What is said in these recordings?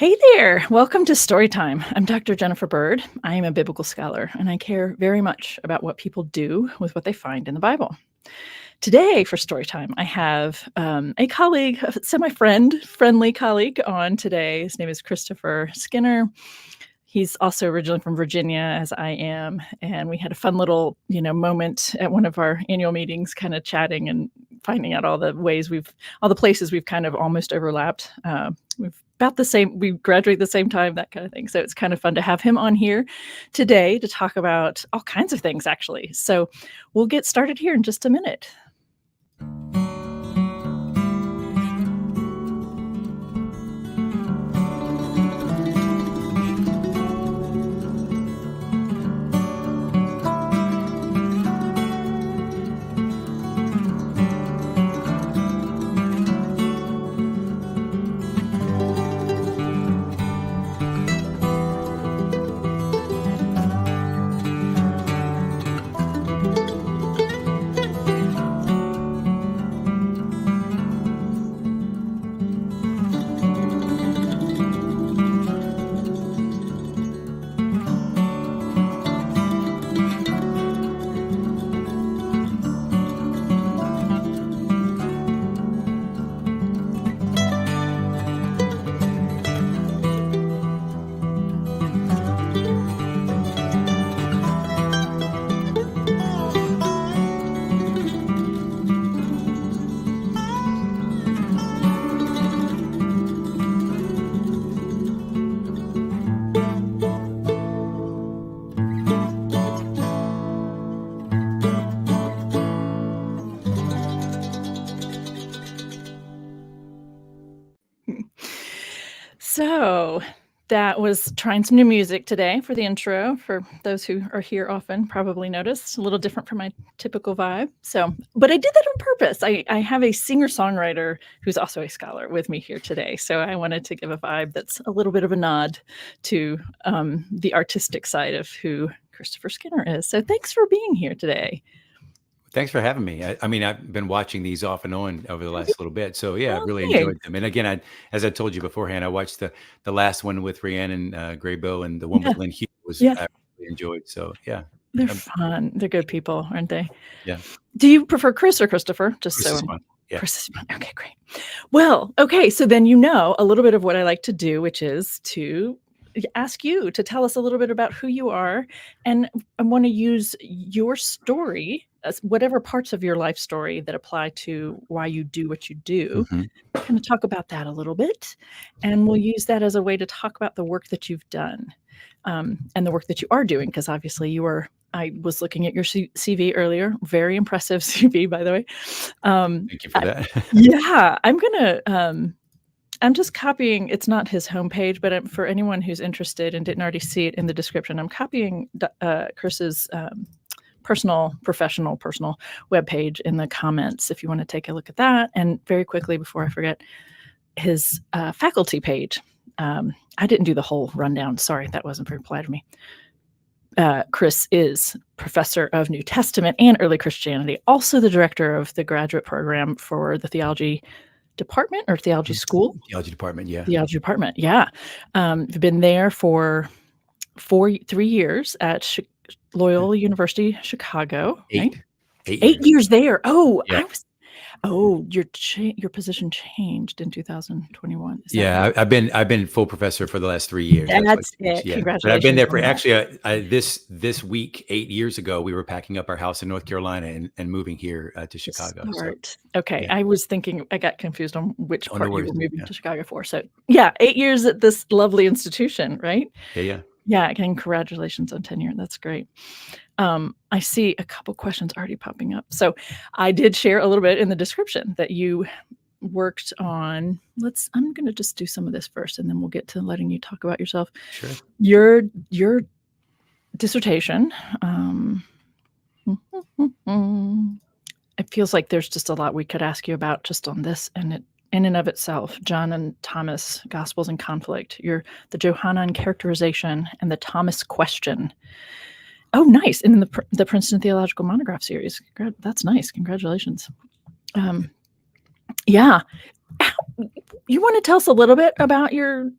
Hey there, welcome to Storytime. I'm Dr. Jennifer Bird. I am a biblical scholar, and I care very much about what people do with what they find in the Bible. Today, for Storytime, I have a colleague, a friendly colleague on today. His name is Christopher Skinner. He's also originally from Virginia, as I am, and we had a fun little, moment at one of our annual meetings, kind of chatting and finding out all the places we've kind of almost overlapped. We've about the same, we graduate the same time, that kind of thing. So it's kind of fun to have him on here today to talk about all kinds of things, actually. So we'll get started here in just a minute. So that was trying some new music today for the intro. For those who are here often, probably noticed a little different from my typical vibe. But I did that on purpose. I have a singer-songwriter who's also a scholar with me here today. So I wanted to give a vibe that's a little bit of a nod to the artistic side of who Christopher Skinner is. So thanks for being here today. Thanks for having me. I mean, I've been watching these off and on over the last little bit. So yeah, I really enjoyed them. And again, as I told you beforehand, I watched the last one with Rhiannon Graybill and the one with Lynn Hughes I really enjoyed. So yeah. They're fun. They're good people, aren't they? Yeah. Do you prefer Chris or Christopher? Chris is fun. Okay, great. Well, okay. So then a little bit of what I like to do, which is to ask you to tell us a little bit about who you are. And I want to use your story, as whatever parts of your life story that apply to why you do what you do, kind of talk about that a little bit. And we'll use that as a way to talk about the work that you've done and the work that you are doing, because obviously I was looking at your CV earlier. Very impressive CV, by the way. Thank you for that. Yeah, I'm just copying. It's not his homepage, but for anyone who's interested and didn't already see it in the description, I'm copying Chris's personal webpage in the comments if you want to take a look at that. And very quickly, before I forget, his faculty page. I didn't do the whole rundown. Sorry, that wasn't very polite of me. Chris is professor of New Testament and early Christianity, also the director of the graduate program for the theology department or theology school? Theology department, yeah. Theology department, yeah. I've been there for 3 years at Loyola University Chicago. 8 years there. Oh, yeah. Your position changed in 2021. Yeah, I've been full professor for the last 3 years. That's it. Yeah. Congratulations. But I've been there for this week, 8 years ago, we were packing up our house in North Carolina and moving here to Chicago. Okay. Yeah. I was thinking, I got confused on which part you were moving to Chicago for. So yeah, 8 years at this lovely institution, right? Yeah. Yeah, and congratulations on tenure. That's great. I see a couple questions already popping up. So I did share a little bit in the description that you worked on. I'm going to just do some of this first, and then we'll get to letting you talk about yourself. Sure. Your dissertation. It feels like there's just a lot we could ask you about just on this, and it in and of itself, John and Thomas, Gospels in Conflict, the Johannine characterization and the Thomas question. Oh, nice. And in the Princeton Theological Monograph series. That's nice. Congratulations. Yeah. You want to tell us a little bit about your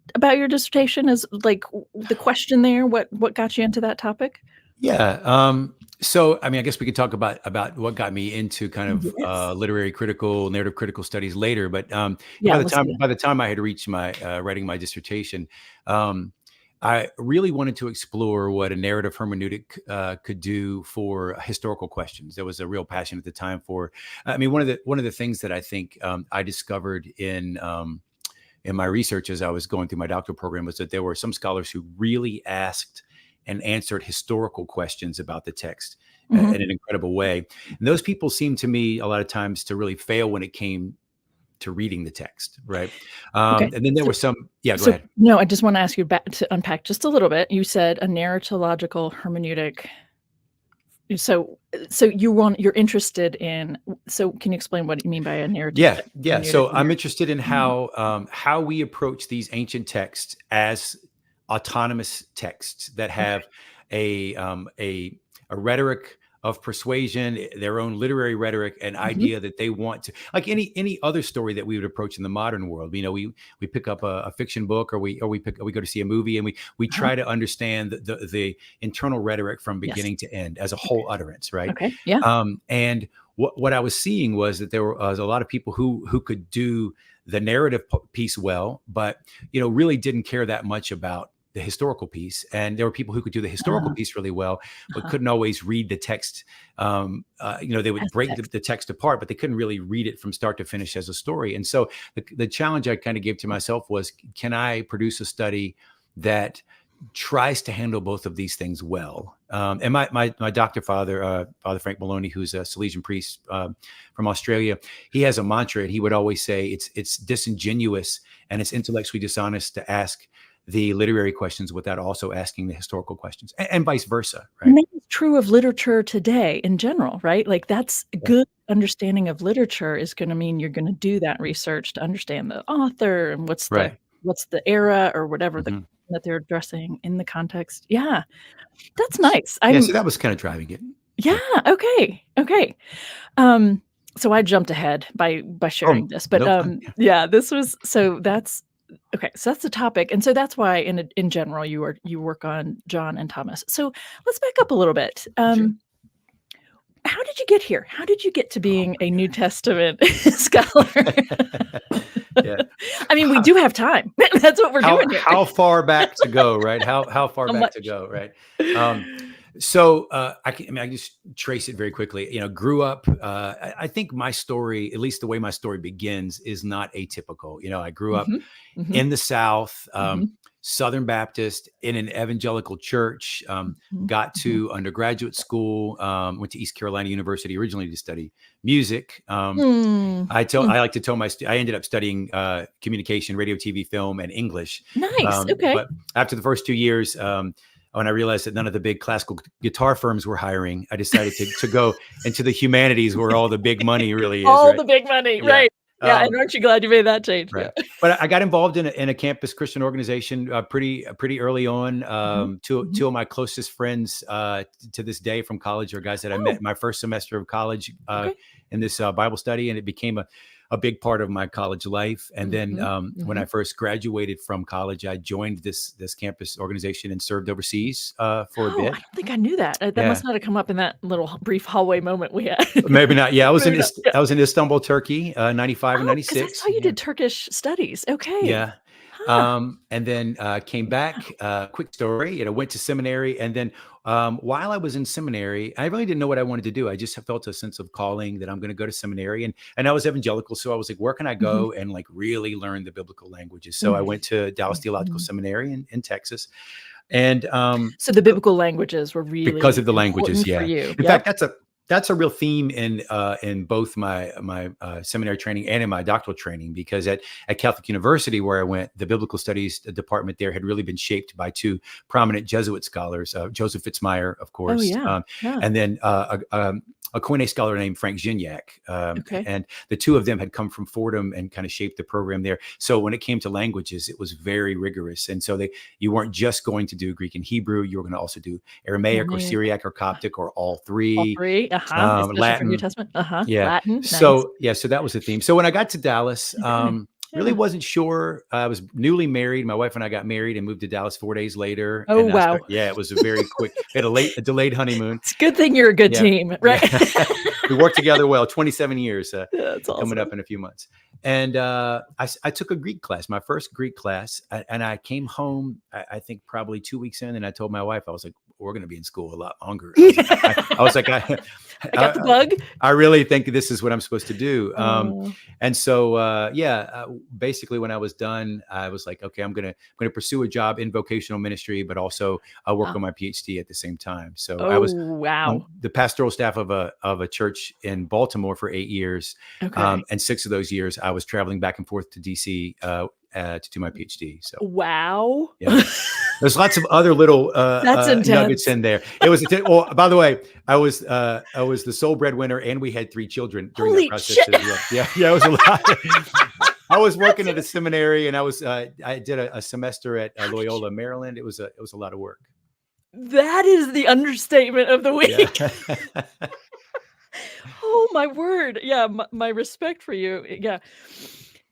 dissertation? Is like the question there? What got you into that topic? Yeah. So, I mean, I guess we could talk about what got me into kind of Yes. literary critical, narrative critical studies later. But Yeah, let's do that. by the time I had reached my writing my dissertation, um, I really wanted to explore what a narrative hermeneutic could do for historical questions. There was a real passion at the time for. I mean, one of the things that I think I discovered in my research as I was going through my doctoral program was that there were some scholars who really asked and answered historical questions about the text Mhm. in an incredible way. And those people seemed to me a lot of times to really fail when it came to reading the text, right? Okay. And then there So were some, yeah, go so ahead. no, I just wanna ask you back to unpack just a little bit. You said a narratological hermeneutic. You're interested in so can you explain what you mean by a narrative Yeah, yeah. hermeneutic So in I'm your interested in mhm. how we approach these ancient texts as autonomous texts that Okay. have a a rhetoric of persuasion, their own literary rhetoric, an Mhm. idea that they want to, like any other story that we would approach in the modern world. You know, we pick up a fiction book, or we go to see a movie, and we Uh-huh. try to understand the internal rhetoric from Yes. beginning to end as a Okay. whole utterance, right? Okay. Yeah. And what I was seeing was that there was a lot of people who could do the narrative piece well, but really didn't care that much about the historical piece. And there were people who could do the historical Uh, piece really well, but uh-huh. couldn't always read the text. They would As the break text. the text apart, but they couldn't really read it from start to finish as a story. And so the challenge I kind of gave to myself was, can I produce a study that tries to handle both of these things well? And my doctor father, Father Frank Maloney, who's a Salesian priest from Australia, he has a mantra, and he would always say it's disingenuous and it's intellectually dishonest to ask the literary questions without also asking the historical questions, and vice versa, And right? that is true of literature today in general, right? Like, that's a Yeah. good understanding of literature is gonna mean you're gonna do that research to understand the author and Right. what's the era or whatever the Hmm. that they're addressing in the context. Yeah, that's nice. Yeah. So I'm that was kind of driving it. yeah, Yeah. okay, okay. Um, so I jumped ahead by Oh, sharing this, but, no fun. Yeah. yeah, this was so that's okay, so that's the topic, and so that's why in general, you work on John and Thomas. So let's back up a little bit. Sure. How did you get here? How did you get to Oh being my a New goodness. Testament scholar? Yeah. I mean, we do have time. That's what we're doing here. How far back to go, right? How far How back to much? go, right? Um, so I can just trace it very quickly. Grew up. I think my story, at least the way my story begins, is not atypical. I grew up Mhm, mhm, in the South, mhm, Southern Baptist, in an evangelical church. mhm, Got mhm. to undergraduate school. Went to East Carolina University originally to study music. Mm, mm. I like to tell I ended up studying communication, radio, TV, film, and English. Nice, okay. But after the first 2 years, when I realized that none of the big classical guitar firms were hiring, I decided to go into the humanities, where all the big money really is, All right? the big money, Yeah. right. Yeah, and Um, aren't you glad you made that change? Yeah. right. But I got involved in a campus Christian organization pretty early on. Mhm, Two mhm. of my closest friends to this day from college are guys that I met Oh, in my first semester of college okay. in this Bible study, and it became a big part of my college life. And then Mhm, when I mhm. first graduated from college, I joined this campus organization and served overseas for a Oh, I bit. don't think I knew that. That Yeah. must not have come up in that little brief hallway moment we had. Maybe not. Yeah, Maybe not. Yeah. I was in Istanbul, Turkey, 95 and Oh, because I 96. saw you Yeah. did Turkish studies. Okay. Yeah. Huh. And then came back. Quick story. Went to seminary, and then while I was in seminary, I really didn't know what I wanted to do. I just felt a sense of calling that I'm going to go to seminary, and I was evangelical, so I was like, where can I Mhm, go and like really learn the biblical languages? So I mhm, went to Dallas Theological mhm. Seminary in Texas, and So the biblical languages were because really of the languages, important for yeah. you. In Yep. fact, that's a real theme in both my seminary training and in my doctoral training, because at Catholic University, where I went, the biblical studies department there had really been shaped by two prominent Jesuit scholars, Joseph Fitzmyer, of Oh, course, yeah. Yeah. and then a Koine scholar named Frank Gignac. Okay. And the two of them had come from Fordham and kind of shaped the program there. So when it came to languages, it was very rigorous. And so you weren't just going to do Greek and Hebrew, you were going to also do Aramaic or Aramaic. Syriac or Coptic or all All three. 3. Especially for New Latin. Testament. Yeah. Latin. Nice. So that was the theme. So when I got to Dallas, Okay. really Yeah. wasn't sure. I was newly married. My wife and I got married and moved to Dallas 4 days later. Oh, And wow. it was a very quick, we had a delayed honeymoon. It's a good thing you're a good Yeah. team, Yeah. right? We worked together well, 27 years That's coming up awesome. in a few months. And I took a Greek class, my first Greek class. And I came home, I think probably 2 weeks in, and I told my wife, I was like, we're going to be in school a lot longer. I was like, I got the bug. I really think this is what I'm supposed to do. Oh. And so, basically when I was done, I was like, okay, I'm going to pursue a job in vocational ministry, but also I'll work on my PhD at the same time. So I was wow. on the pastoral staff of a church in Baltimore for 8 years. Okay. And 6 of those years I was traveling back and forth to DC, to do my PhD. So wow. yeah. There's lots of other little That's nuggets in there. It was well, by the way, I was the sole breadwinner, and we had 3 children during Holy that process shit. as well. Yeah, it was a lot. I was working at a seminary, and I did a semester at Loyola, Maryland. It was a lot of work. That is the understatement of the week. Yeah. Oh my word. Yeah, my respect for you. Yeah.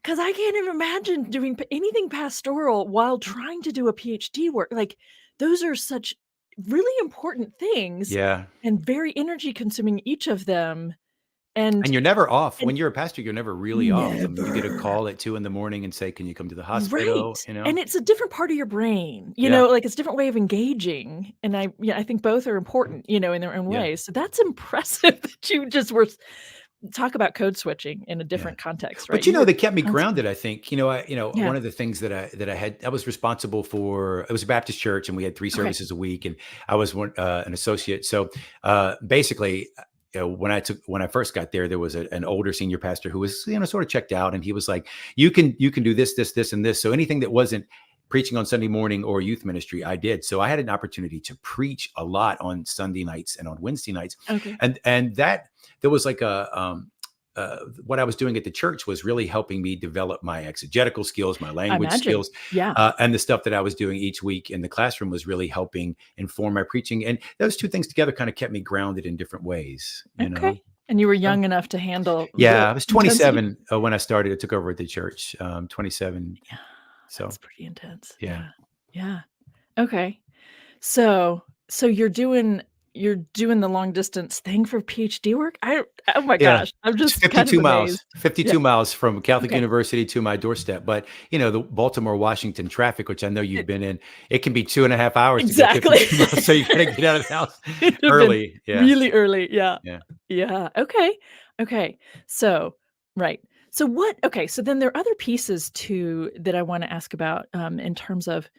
Because I can't even imagine doing anything pastoral while trying to do a PhD work. Like, those are such really important things Yeah. and very energy consuming, each of them. And And you're never off. and When you're a pastor, you're never really off. I mean, you get a never. call at 2 a.m. and say, "Can you come to the Right. hospital?" You know? And it's a different part of your brain, Yeah. like it's a different way of engaging. And I think both are important, in their own Yeah. ways. So that's impressive that you just were talk about code switching in a Yeah. different context, right? But You were they kept me constantly. grounded. I think Yeah. one of the things that I was responsible for. It was a Baptist church, and we had 3 Okay. services a week, and I was an associate. So basically, when I first got there, there was an older senior pastor who was sort of checked out, and he was like, "You can do this, this, this, and this." So anything that wasn't preaching on Sunday morning or youth ministry, I did. So I had an opportunity to preach a lot on Sunday nights and on Wednesday nights, Okay. and that there was like what I was doing at the church was really helping me develop my exegetical skills, my I language imagine. skills, Yeah. and the stuff that I was doing each week in the classroom was really helping inform my preaching. And those 2 things together kind of kept me grounded in different ways, Okay. And you were So, young enough to handle yeah, the I was intensity? 27 when I started. I took over at the church, 27. Yeah. So That's pretty intense. yeah. Yeah. Yeah. Okay. So you're doing the long distance thing for PhD work? Oh my Yeah. gosh, I'm It's just kind of 52 amazed. miles, Yeah. 52 miles from Catholic Okay. University to my doorstep. But, the Baltimore, Washington traffic, which I know you've It been in, it can be 2.5 hours to go exactly. 52 miles. So you gotta get out of the house It'd have been early. Yeah. really early. Yeah. Yeah. Yeah. Okay. Okay. So, right. So then there are other pieces too that I want to ask about, in terms of,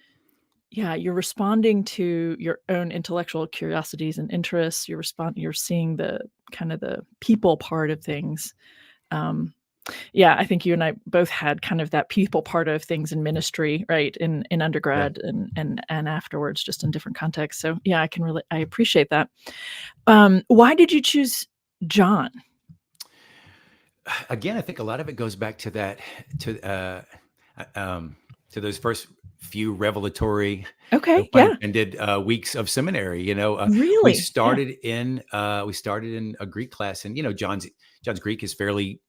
yeah, you're responding to your own intellectual curiosities and interests. You're seeing the kind of the people part of things. Yeah, I think you and I both had kind of that people part of things in ministry, right? In Yeah. undergrad and afterwards, just in different contexts. So yeah, I appreciate that. Why did you choose John? Again, I think a lot of it goes back to that, to to those first few revelatory, no Okay, pun yeah, intended, weeks of seminary. really, yeah. We started in a Greek class, and John's Greek is fairly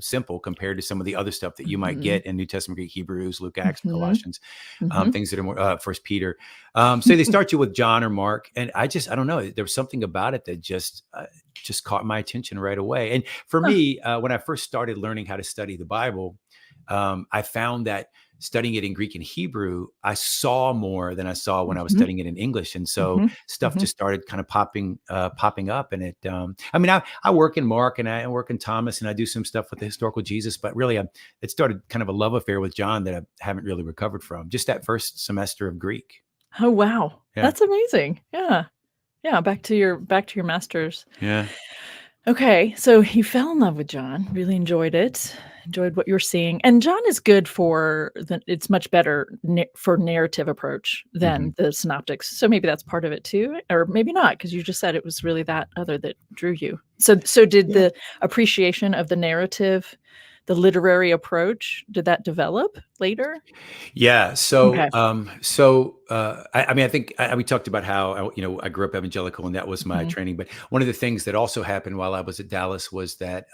simple compared to some of the other stuff that you might Mhm, get in New Testament Greek, Hebrews, Luke, Acts, mhm, Colossians, mhm. things that are more First Peter. So they start you with John or Mark, and I don't know. There was something about it that just caught my attention right away. And for Huh, me, when I first started learning how to study the Bible, I found that studying it in Greek and Hebrew, I saw more than I saw when I was mhm, studying it in English. And so mhm, stuff mhm. just started kind of popping up. And I mean, I work in Mark, and I work in Thomas, and I do some stuff with the historical Jesus, but really it started kind of a love affair with John that I haven't really recovered from, just that first semester of Greek. Oh, wow. Yeah. That's amazing. Yeah. Yeah, back to your master's. Yeah. Okay, so you fell in love with John, really enjoyed it, enjoyed what you're seeing, and John is good it's much better for narrative approach Mhm. than the synoptics, so maybe that's part of it too, or maybe not, because you just said it was really that other that drew you. So did Yeah. the appreciation of the narrative the literary approach, did that develop later? Yeah. So, Okay. I mean, I think we talked about how, I grew up evangelical and that was my Mhm. training. But one of the things that also happened while I was at Dallas was that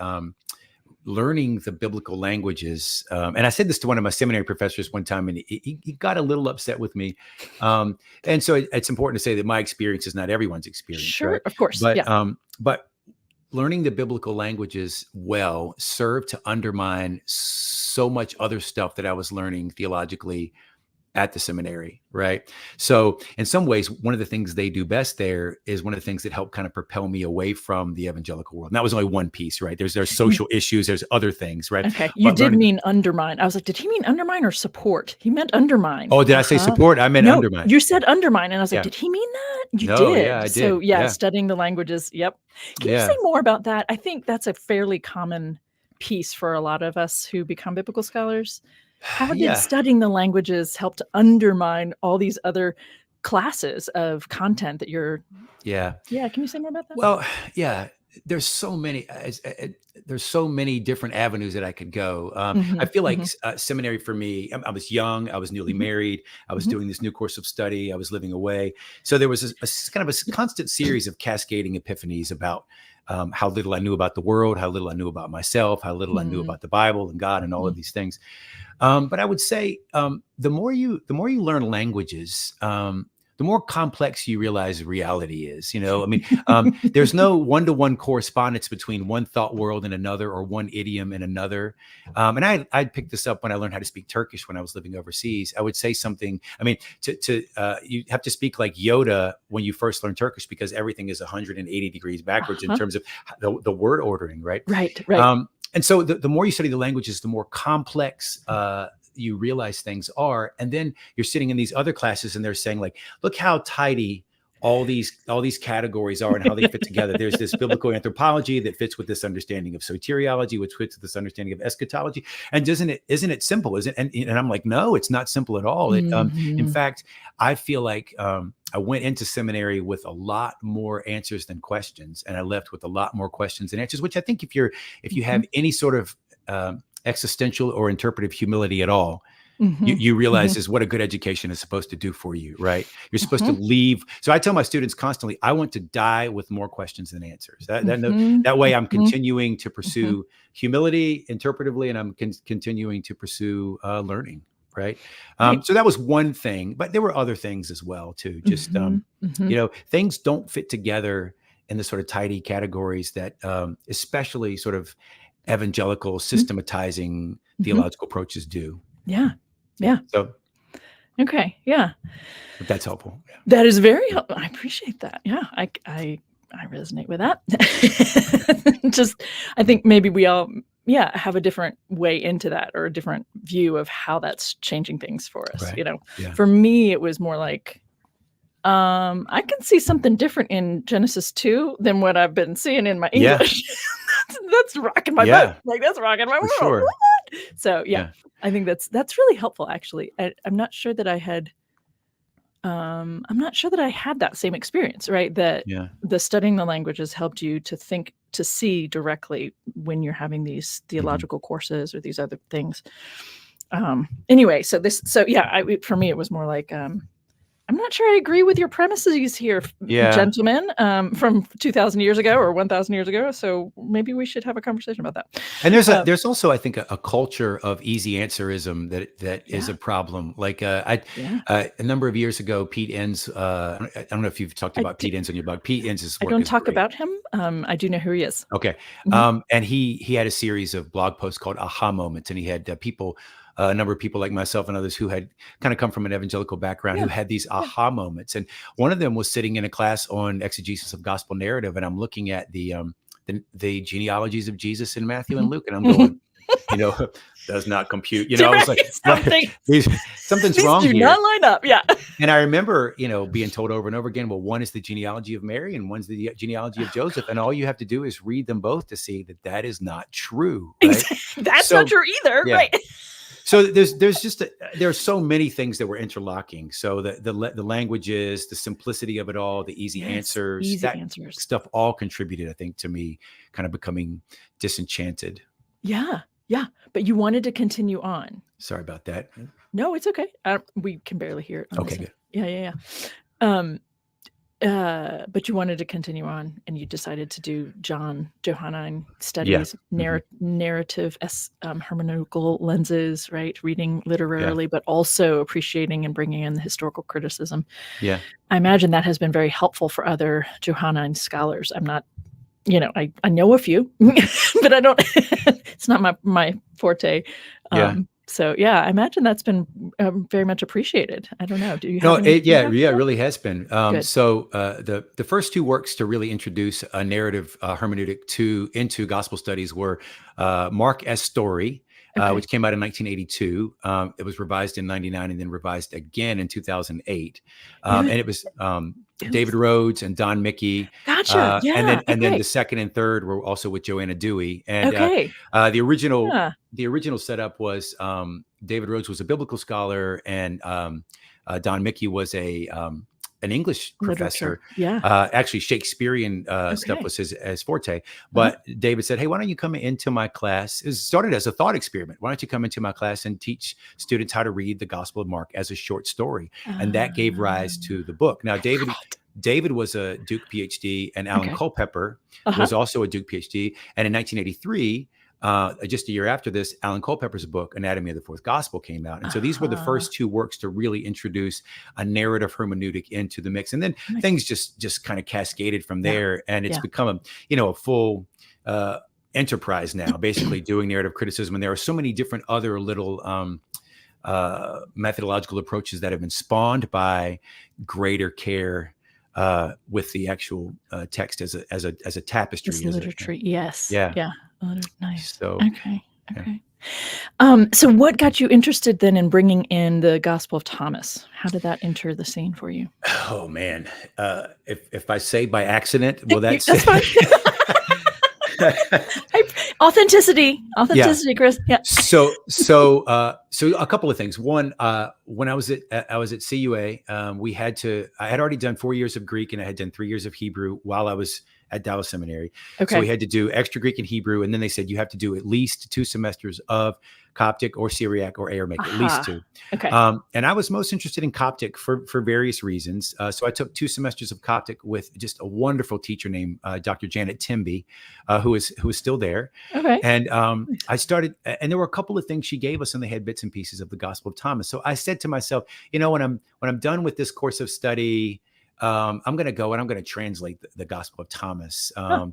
learning the biblical languages, and I said this to one of my seminary professors one time, and he got a little upset with me. And so it's important to say that my experience is not everyone's experience, Sure, right? of course, But yeah. learning the biblical languages well served to undermine so much other stuff that I was learning theologically at the seminary, right? So in some ways, one of the things they do best there is one of the things that helped kind of propel me away from the evangelical world. And that was only one piece, right? There's You social issues, there's other things, right? Okay, you But did learning, mean undermine. I was like, "Did he mean undermine or support?" He meant undermine. oh, did I say Uh-huh. support? I meant No, undermine. you said undermine, and I was like, Yeah. "Did he mean that?" You No, yeah, did. I So, did. yeah, Yeah. studying the languages, yep. Can you say Yeah. more about that? I think that's a fairly common piece for a lot of us who become biblical scholars. How did Yeah. studying the languages help to undermine all these other classes of content that you're Yeah. Yeah, can you say more about that? Well, yeah, there's so many there's so many different avenues that I could go. I Mhm, feel like mhm, seminary for me, I was young, I was newly mhm, married, I was mhm. doing this new course of study, I was living away. So there was kind of a constant series of cascading epiphanies about how little I knew about the world, how little I knew about myself, how little I knew Mm, about the Bible and God and all of mm, these things. But I would say the more you learn languages, the more complex you realize reality is. I mean, there's no one-to-one correspondence between one thought world and another, or one idiom and another. And I'd picked this up when I learned how to speak Turkish when I was living overseas. I would say something. I mean, you have to speak like Yoda when you first learn Turkish because everything is 180 degrees backwards in Uh-huh. terms of the word ordering, right? Right, right. And so the more you study the languages, the more complex you realize things are. And then you're sitting in these other classes and they're saying like, look how tidy all these categories are and how they fit together. There's this biblical anthropology that fits with this understanding of soteriology, which fits with this understanding of eschatology. And isn't it simple? Is it? And I'm like, no, it's not simple at all. In Mhm, fact, I feel like I went into seminary with a lot more answers than questions, and I left with a lot more questions than answers. Which I think if you mhm, have any sort of existential or interpretive humility at all, you, mhm, you realize mhm, is what a good education is supposed to do for you, right? You're supposed to mhm, leave. So I tell my students constantly, I want to die with more questions than answers. mhm, That way I'm mhm, continuing to mhm, pursue humility interpretively, and I'm continuing to pursue learning. Right. right. So that was one thing, but there were other things as well too. Just, Mhm, mhm, things don't fit together in the sort of tidy categories that, especially sort of evangelical mhm, systematizing mhm. theological approaches do. Yeah, Yeah. yeah. So Okay, yeah. if that's helpful. Yeah. That is very helpful. I appreciate that. Yeah, I resonate with that. Just I think maybe we all, yeah, have a different way into that or a different view of how that's changing things for us, Right. you know? Yeah. For me, it was more like, I can see something different in Genesis 2 than what I've been seeing in my Yeah. English. That's rocking my boat. Yeah. Like, that's rocking my For world. sure. What? So, yeah, Yeah. I think that's really helpful, actually. I'm not sure that I'm not sure that I had that same experience, right? That Yeah. the studying the languages helped you to think to see directly when you're having these Mhm. theological courses or these other things. Anyway, so yeah, for me, it was more like, I'm not sure I agree with your premises here, Yeah. gentlemen, from 2,000 years ago or 1,000 years ago. So maybe we should have a conversation about that. And Uh, there's also, I think, a culture of easy answerism that is yeah, a problem. Like yeah. a number of years ago, Pete Enns. I don't know if you've talked I about do, Pete Enns on your blog. Pete Enns' I work don't is talk great. about him. I do know who he is. Okay. Mhm. And he had a series of blog posts called Aha Moments, and he had people, a number of people like myself and others who had kind of come from an evangelical background who Yeah, had these yeah. aha moments. And one of them was sitting in a class on exegesis of gospel narrative, and I'm looking at the genealogies of Jesus in Matthew and Mhm. Luke, and I'm going, Mhm. you know, does not compute. I was Right, like, something these, something's these wrong do here. not line up, yeah. And I remember, being told over and over again, well, one is the genealogy of Mary and one's the genealogy of Oh, Joseph. And all you have to do is read them both to see that that is not true. Right. That's not So, true either, yeah. right. So there's so many things that were interlocking. So the languages, the simplicity of it all, the easy Yes, answers, easy that answers. stuff all contributed, I think, to me kind of becoming disenchanted. Yeah, Yeah, but you wanted to continue on. Sorry about that. No, it's okay. We can barely hear it on Okay, this. good. Yeah. But you wanted to continue on, and you decided to do Johannine Yeah. studies, Hmm. narrative as hermeneutical lenses, right? Reading Yeah. literarily, but also appreciating and bringing in the historical criticism. Yeah. I imagine that has been very helpful for other Johannine scholars. I'm not, I know a few, but I don't. It's not my forte. Yeah. So yeah, I imagine that's been very much appreciated. I don't know. Do you No, have any yeah, feedback yeah, for it that? really has been. Good. So the first two works to really introduce a narrative hermeneutic into gospel studies were Mark S. Story, Okay. which came out in 1982. It was revised in '99 and then revised again in 2008. Who And it was who's David Rhodes and Don Mickey, Gotcha. Yeah. and then Okay. the second and third were also with Joanna Dewey. And Okay. the original Yeah. setup was David Rhodes was a biblical scholar, and Don Mickey was an English Literature. professor. Yeah. Actually, Shakespearean stuff Okay. was his forte. Uh-huh. But David said, "Hey, why don't you come into my class?" It started as a thought experiment. Why don't you come into my class and teach students how to read the Gospel of Mark as a short story? And that gave rise to the book. Now, I love it. David was a Duke PhD, and Alan Okay. Culpepper Uh-huh. was also a Duke PhD. And in 1983, just a year after this, Alan Culpepper's book, Anatomy of the Fourth Gospel, came out. And so these were the first two works to really introduce a narrative hermeneutic into the mix. And then things just kind of cascaded from there. And it's become a full enterprise now, basically doing narrative criticism. And there are so many different other little methodological approaches that have been spawned by greater care with the actual text as a tapestry. This literature. Yes. Yeah. Yeah. Nice. So Okay. So what got you interested then in bringing in the Gospel of Thomas? How did that enter the scene for you? Oh man, if I say by accident, well, that's fine. Authenticity, Chris. Yeah. So a couple of things. One, when I was at CUA, I had already done 4 years of Greek, and I had done 3 years of Hebrew while I was at Dallas Seminary. Okay. So we had to do extra Greek and Hebrew, and then they said you have to do at least 2 semesters of Coptic or Syriac or Aramaic, at least 2. Okay. And I was most interested in Coptic for various reasons. So I took 2 semesters of Coptic with just a wonderful teacher named Dr. Janet Timby, who is still there. Okay. And I started, and there were a couple of things she gave us, and they had bits and pieces of the Gospel of Thomas. So I said to myself, when I'm done with this course of study, I'm going to go and I'm going to translate the Gospel of Thomas. But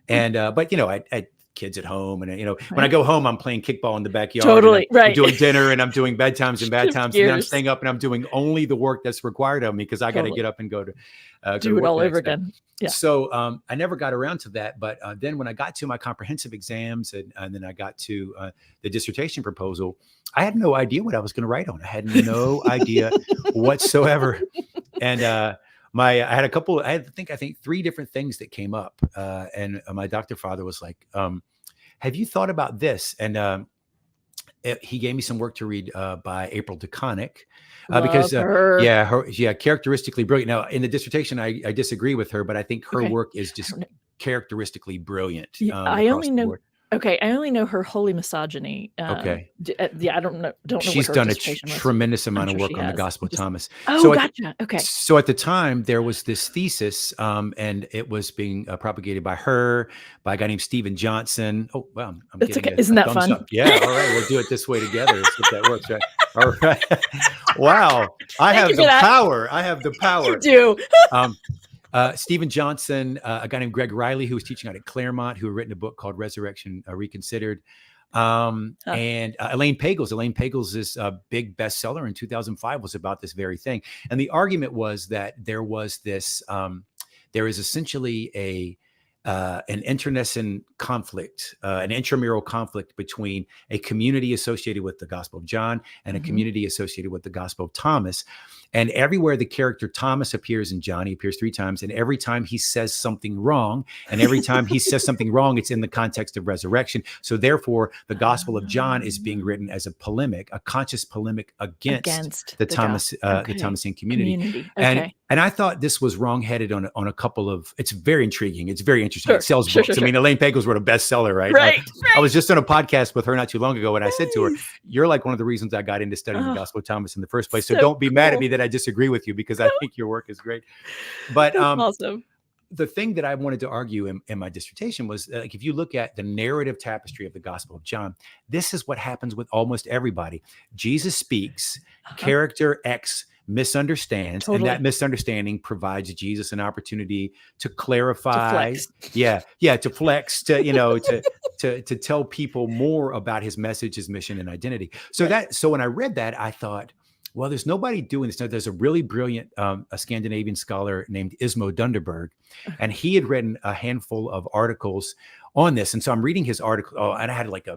I kids at home, and when I go home, I'm playing kickball in the backyard. Totally. I'm doing dinner, and I'm doing bedtimes and bad times, and then I'm Years. staying up and I'm doing only the work that's required of me because I got to get up and go to do it all over again. Yeah. So I never got around to that. But then when I got to my comprehensive exams and then I got to the dissertation proposal, I had no idea what I was going to write on. I had no idea whatsoever. And I think 3 different things that came up. And my doctor father was like, have you thought about this? And he gave me some work to read by April DeConnick. Because characteristically brilliant. Now in the dissertation, I disagree with her, but I think her work is just characteristically brilliant. I only know. Okay, I only know her Holy Misogyny. Okay. I don't know. She's done a tremendous amount of work on the Gospel of Thomas. Oh, gotcha. Okay. So at the time, there was this thesis, and it was being propagated by her, by a guy named Stephen Johnson. Oh, wow. Isn't that fun? Up. Yeah. All right. We'll do it this way together. Let's see if that works, right? All right. Wow. I have the power. You do. Stephen Johnson, a guy named Greg Riley, who was teaching out at Claremont, who had written a book called Resurrection Reconsidered. And Elaine Pagels. Elaine Pagels' big bestseller in 2005 was about this very thing. And the argument was that there was this, there is essentially an internecine conflict, an intramural conflict between a community associated with the Gospel of John and a community associated with the Gospel of Thomas. And everywhere the character Thomas appears in John, he appears 3 times, and every time he says something wrong, and every time he says something wrong, it's in the context of resurrection. So therefore, the Gospel of John is being written as a polemic, a conscious polemic against the Thomasine community. Okay. And I thought this was wrongheaded on a couple of. It's very intriguing. It's very interesting. It sells Sure, books. sure. I mean, Elaine Pagels wrote a bestseller, right? Right. I was just on a podcast with her not too long ago, and I said to her, Nice. "You're like one of the reasons I got into studying the Gospel of Thomas in the first place. So So don't be mad at cool. me that I disagree with you, because I think your work is great." But That's awesome. the thing that I wanted to argue in my dissertation was, like, if you look at the narrative tapestry of the Gospel of John, this is what happens with almost everybody. Jesus speaks, character X misunderstands, and that misunderstanding provides Jesus an opportunity to clarify, to flex, to tell people more about his message, his mission, and identity. So when I read that, I thought, well, there's nobody doing this. Now, there's a really brilliant a Scandinavian scholar named Ismo Dunderberg, and he had written a handful of articles on this. And so I'm reading his article. Oh, and I had like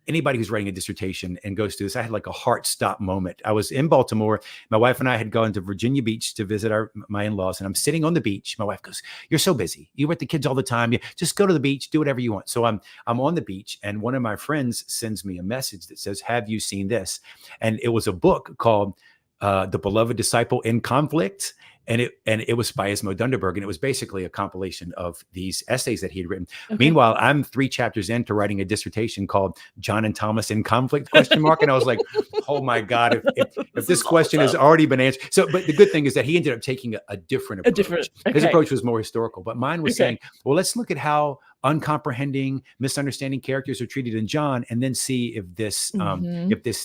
anybody who's writing a dissertation and goes through this, I had like a heart stop moment. I was in Baltimore. My wife and I had gone to Virginia Beach to visit my in-laws, and I'm sitting on the beach. My wife goes, "You're so busy. You're with the kids all the time. You just go to the beach, do whatever you want." So I'm on the beach, and one of my friends sends me a message that says, "Have you seen this?" And it was a book called The Beloved Disciple in Conflict. And it was by Ismo Dunderberg, and it was basically a compilation of these essays that he had written. Meanwhile, I'm 3 chapters into writing a dissertation called "John and Thomas in Conflict?" And I was like, "Oh my God, if this question has already been answered." So, but the good thing is that he ended up taking a different approach. His approach was more historical, but mine was saying, well, let's look at how uncomprehending, misunderstanding characters are treated in John, and then see if this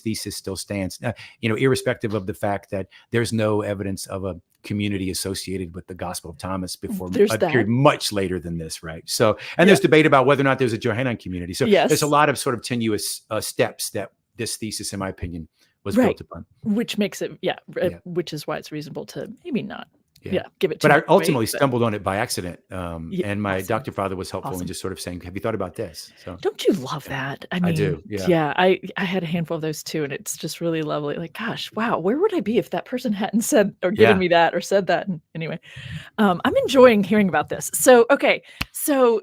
thesis still stands. Irrespective of the fact that there's no evidence of a community associated with the Gospel of Thomas before a period much later than this, right? So, and there's debate about whether or not there's a Johannine community. So there's a lot of sort of tenuous steps that this thesis, in my opinion, was built upon. Which makes it, which is why it's reasonable to maybe not give it to But I ultimately stumbled on it by accident. And my doctor father was helpful in just sort of saying, "Have you thought about this?" So don't you love that? I mean, I do. I had a handful of those too, and it's just really lovely. Like, gosh, wow, where would I be if that person hadn't said or given me that or said that? And anyway, I'm enjoying hearing about this. So, okay. So,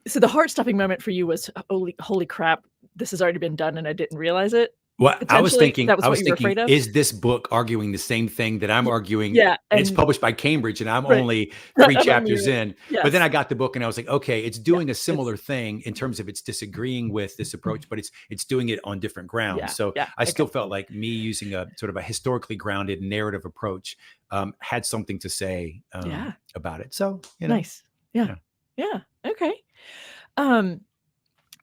so the heart-stopping moment for you was, holy crap, this has already been done and I didn't realize it. Well, I was thinking, that was what you were afraid of? Is this book arguing the same thing that I'm arguing? Yeah. And it's published by Cambridge, and I'm only 3 chapters in. Yes. But then I got the book and I was like, okay, it's doing a similar thing in terms of it's disagreeing with this approach, but it's doing it on different grounds. So I still felt like me using a sort of a historically grounded narrative approach had something to say about it. So, nice. Yeah. Okay.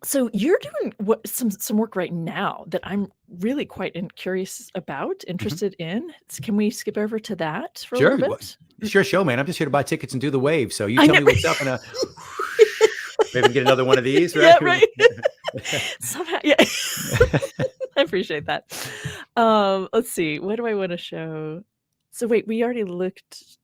So you're doing some work right now that I'm really quite curious about, interested in. Can we skip over to that for a little bit? Sure, show, man. I'm just here to buy tickets and do the wave. So you tell me what's up, and maybe get another one of these, right? Yeah, right. Somehow, I appreciate that. Let's see. What do I want to show? So wait, we already looked.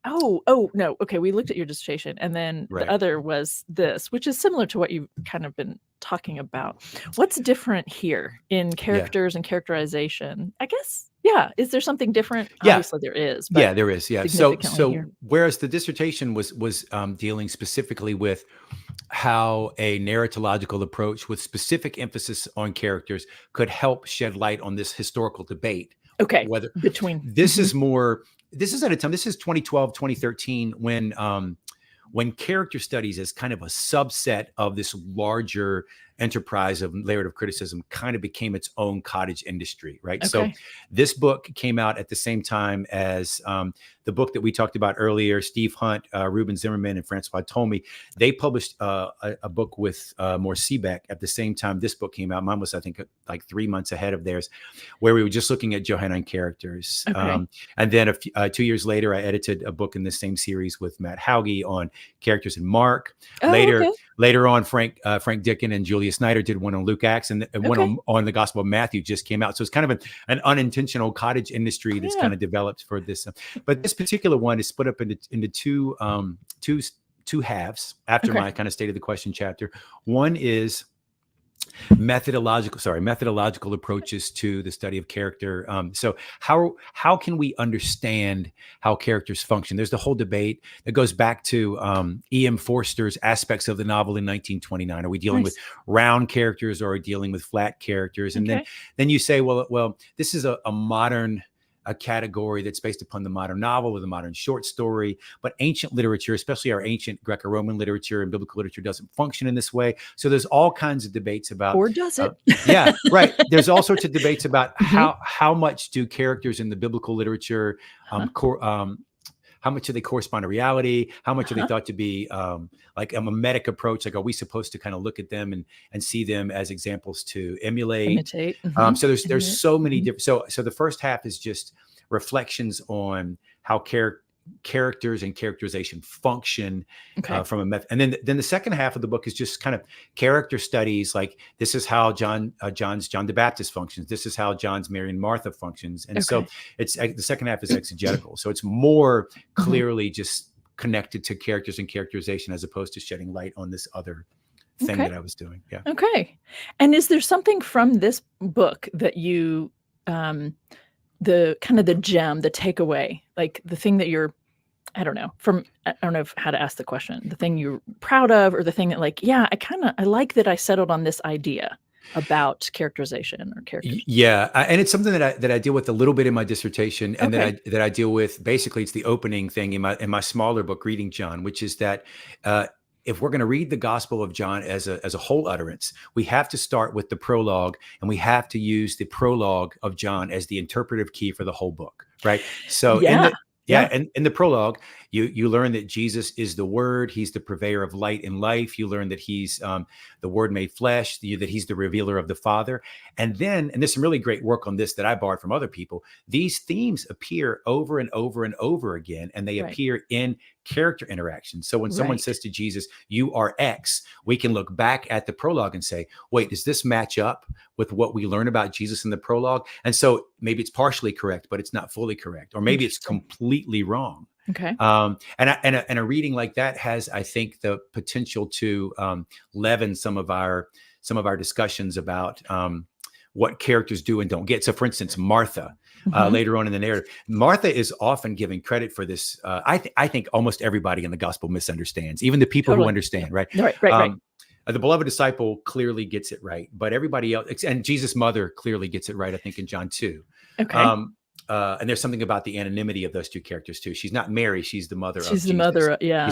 Oh, no. Okay. We looked at your dissertation, and then the other was this, which is similar to what you've kind of been talking about. What's different here in characters and characterization? I guess, is there something different? Obviously there is. But there is. Yeah. So whereas the dissertation was dealing specifically with how a narratological approach with specific emphasis on characters could help shed light on this historical debate. Okay. Whether this is more. This is at a time, this is 2012, 2013, when character studies as kind of a subset of this larger enterprise of narrative criticism kind of became its own cottage industry, right? So this book came out at the same time as the book that we talked about earlier, Steve Hunt, Ruben Zimmerman, and Francois Tolmie. They published a book with Moore Seebeck at the same time this book came out. Mine was, I think, like 3 months ahead of theirs, where we were just looking at Johannine characters. And then 2 years later, I edited a book in the same series with Matt Hauge on characters in Mark. Later on, Frank Dickin and Julia Snyder did one on Luke Acts, and one on the Gospel of Matthew just came out. So it's kind of an unintentional cottage industry that's kind of developed for this. But this particular one is split up into two halves after my kind of state of the question chapter. One is methodological approaches to the study of character. So how can we understand how characters function? There's the whole debate that goes back to E.M. Forster's Aspects of the Novel in 1929. Are we dealing with round characters, or are we dealing with flat characters? And then you say, well, this is a modern a category that's based upon the modern novel or the modern short story, but ancient literature, especially our ancient Greco-Roman literature and biblical literature, doesn't function in this way. So there's all kinds of debates about, or does it? yeah, right. There's all sorts of debates about Mhm. how much do characters in the biblical literature, how much do they correspond to reality? How much are they thought to be like a mimetic approach? Like, are we supposed to kind of look at them and see them as examples to emulate? Imitate. So there's Emulate. so many different. So the first half is just reflections on how characters and characterization function Okay. from a method, and then the second half of the book is just kind of character studies. Like, this is how John the Baptist functions. This is how John's Mary and Martha functions. And so it's the second half is exegetical. So it's more clearly just connected to characters and characterization, as opposed to shedding light on this other thing that I was doing. Yeah. Okay. And is there something from this book that you, the kind of the gem, the takeaway, like the thing that you're, I don't know how to ask the question, the thing you're proud of, or the thing that, like, yeah, I like that I settled on this idea about characterization or characters. Yeah, and it's something that I deal with a little bit in my dissertation, and that I deal with. Basically, it's the opening thing in my smaller book, Reading John, which is that if we're going to read the Gospel of John as a whole utterance, we have to start with the prologue, and we have to use the prologue of John as the interpretive key for the whole book, right? So in the prologue, you learn that Jesus is the Word. He's the purveyor of light and life. You learn that he's the Word made flesh, that he's the revealer of the Father. And there's some really great work on this that I borrowed from other people. These themes appear over and over and over again, and they appear in character interactions. So when someone says to Jesus, "You are X," we can look back at the prologue and say, wait, does this match up with what we learn about Jesus in the prologue? And so maybe it's partially correct, but it's not fully correct, or maybe it's completely wrong. Okay. And a reading like that has, I think, the potential to leaven some of our discussions about what characters do and don't get. So, for instance, Martha, later on in the narrative, Martha is often given credit for this. I think almost everybody in the gospel misunderstands, even the people who understand, right? Right. The beloved disciple clearly gets it right, but everybody else, and Jesus' mother clearly gets it right, I think, in John 2. Okay. And there's something about the anonymity of those two characters too. She's not Mary; she's the mother. She's of the Jesus. mother. Yeah.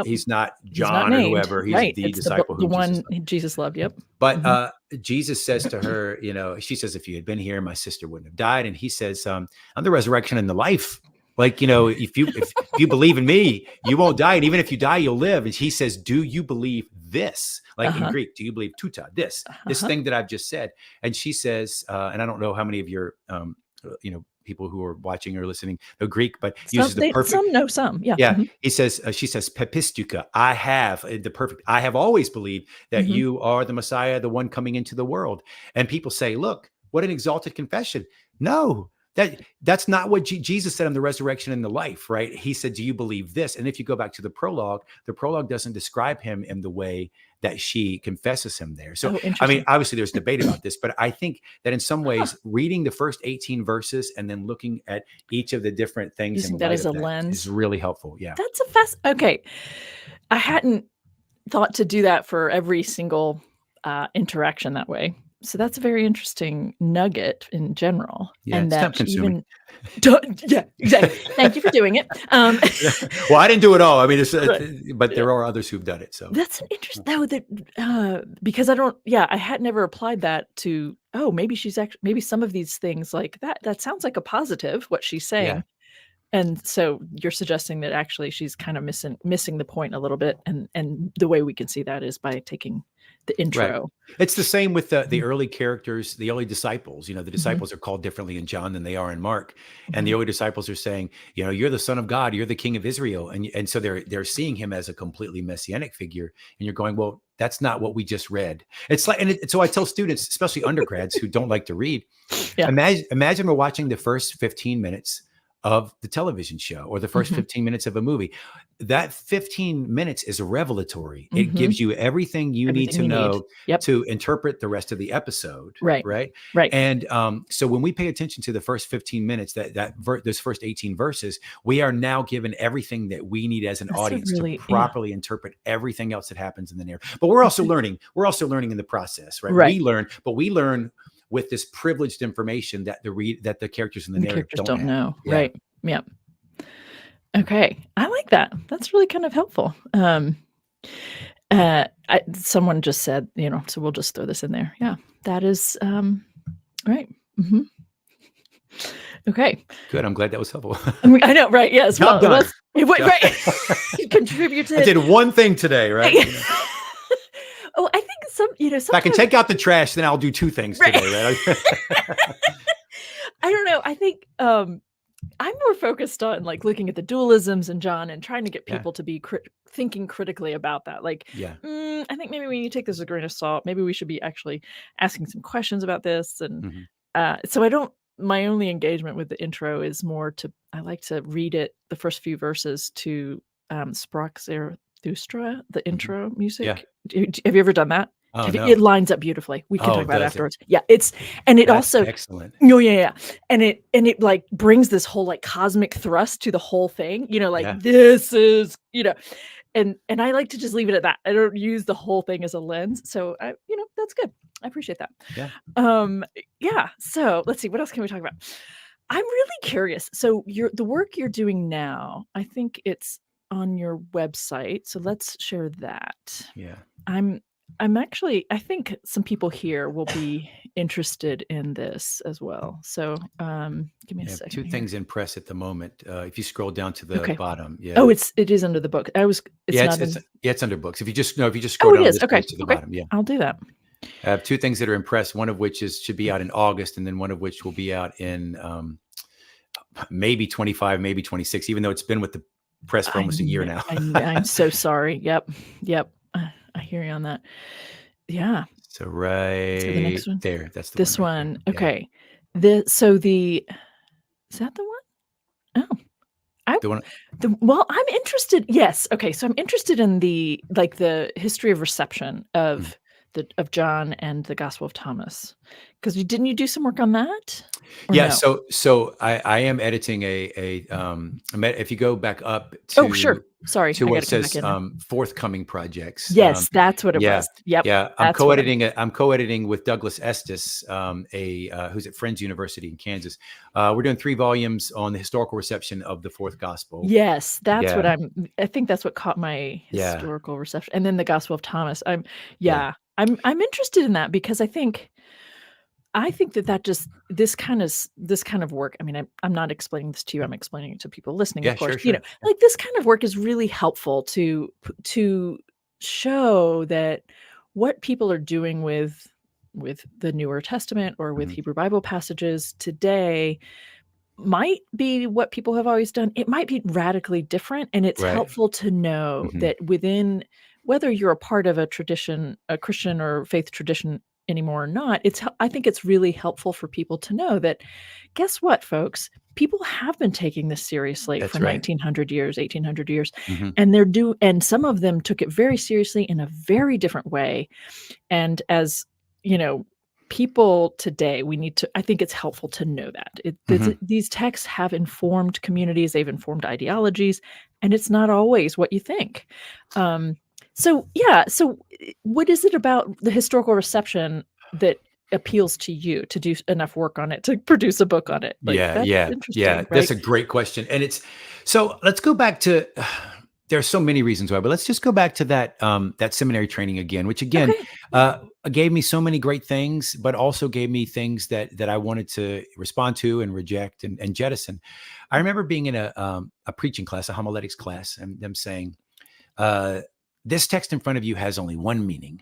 He's not John or whoever. He's the disciple, the one Jesus loved. Yep. But Jesus says to her, she says, "If you had been here, my sister wouldn't have died." And he says, "I'm the resurrection and the life. Like, if you believe in me, you won't die. And even if you die, you'll live." And he says, "Do you believe this?" Like in Greek, do you believe tuta, this thing that I've just said? And she says, and I don't know how many of your, people who are watching or listening know Greek, but uses the perfect. Some know some. Yeah. Yeah. He says, she says, "Pepistuka, I have the perfect. I have always believed that you are the Messiah, the one coming into the world." And people say, "Look, what an exalted confession." No. That's not what Jesus said. "I'm the resurrection and the life," right? He said, "Do you believe this?" And if you go back to the prologue doesn't describe him in the way that she confesses him there. So, I mean, obviously there's debate about this, but I think that in some ways, reading the first 18 verses and then looking at each of the different things using in that light as a of that lens is really helpful. Yeah. That's okay. I hadn't thought to do that for every single interaction that way. So that's a very interesting nugget in general. Yeah, and it's that time-consuming. Yeah, exactly. Thank you for doing it. Well, I didn't do it all. I mean, but there are others who've done it. So that's interesting. Because I had never applied that to, maybe maybe some of these things like that. That sounds like a positive, what she's saying. Yeah. And so you're suggesting that actually she's kind of missing the point a little bit. And the way we can see that is by taking the intro. Right. It's the same with the early characters, the early disciples. The disciples are called differently in John than they are in Mark. And the early disciples are saying, "You're the Son of God, you're the King of Israel." And so they're seeing him as a completely messianic figure. And you're going, well, that's not what we just read. It's like, so I tell students, especially undergrads who don't like to read, imagine we're watching the first 15 minutes of the television show or the first 15 minutes of a movie. That 15 minutes is revelatory. It gives you everything you need to know to interpret the rest of the episode. Right. And so when we pay attention to the first 15 minutes, those first 18 verses, we are now given everything that we need as an audience to properly interpret everything else that happens in the narrative. But we're also learning. We're also learning in the process, right? We learn with this privileged information that that the characters in the narrative characters don't don't have. know. Yeah. Right. Yeah. Okay. I like that. That's really kind of helpful. Someone just said, so we'll just throw this in there. Yeah. That is, right. Mhm. Okay. Good. I'm glad that was helpful. I know, right? Yes. Job Well, done. it was right. You contributed. I did one thing today, right? Oh, I think If I can take out the trash, then I'll do two things today, right? I don't know. I think I'm more focused on like looking at the dualisms in John and trying to get people to be thinking critically about that. Like, I think maybe we need to take this with a grain of salt. Maybe we should be actually asking some questions about this. And so my only engagement with the intro is more I like to read it, the first few verses to Sprach Zarathustra, the intro music. Have you ever done that? Oh, no. It lines up beautifully. We can talk about it afterwards. Yeah, That's also excellent. No, yeah. And it like brings this whole like cosmic thrust to the whole thing. This is, and I like to just leave it at that. I don't use the whole thing as a lens. So that's good. I appreciate that. Yeah. So let's see, what else can we talk about? I'm really curious. So the work you're doing now, I think it's on your website. So let's share that. Yeah. I'm actually, I think some people here will be interested in this as well. So give me a second. Two things in press at the moment. If you scroll down to the bottom. Yeah. Oh, it is under the book. It's under books. If you just scroll down to the bottom. Yeah. I'll do that. I have two things that are in press, one of which should be out in August, and then one of which will be out in maybe 25, maybe 26, even though it's been with the press for almost a year now. I'm so sorry. Yep. I hear you on that. Yeah. So the next one there. That's this one. Right. Okay. Yeah. Is that the one? Oh. Well, I'm interested. Yes. Okay. So I'm interested in the history of reception of John and the Gospel of Thomas, because didn't you do some work on that? Yeah. No? So I am editing if you go back up to, oh, sure. Sorry. To what says forthcoming projects. Yes, that's what it was. Yep. Yeah. I'm co-editing with Douglas Estes, who's at Friends University in Kansas. We're doing 3 volumes on the historical reception of the fourth gospel. Yes, that's what I think that's what caught my historical reception. And then the Gospel of Thomas. I'm interested in that because I think that just this kind of work. I mean, I'm not explaining this to you. I'm explaining it to people listening. Of course, sure. Like this kind of work is really helpful to show that what people are doing with the Newer Testament or with Hebrew Bible passages today might be what people have always done. It might be radically different, and it's helpful to know that within, whether you're a part of a tradition, a Christian or faith tradition anymore or not, I think it's really helpful for people to know that, guess what, folks? People have been taking this seriously for 1900 years, 1800 years, and some of them took it very seriously in a very different way. And as people today, I think it's helpful to know that these texts have informed communities, they've informed ideologies, and it's not always what you think. So what is it about the historical reception that appeals to you to do enough work on it to produce a book on it? Interesting, right? That's a great question. And so let's go back to, there's so many reasons why, but let's just go back to that seminary training again, which again, gave me so many great things, but also gave me things that I wanted to respond to and reject and jettison. I remember being in a preaching class, a homiletics class, and them saying, this text in front of you has only one meaning.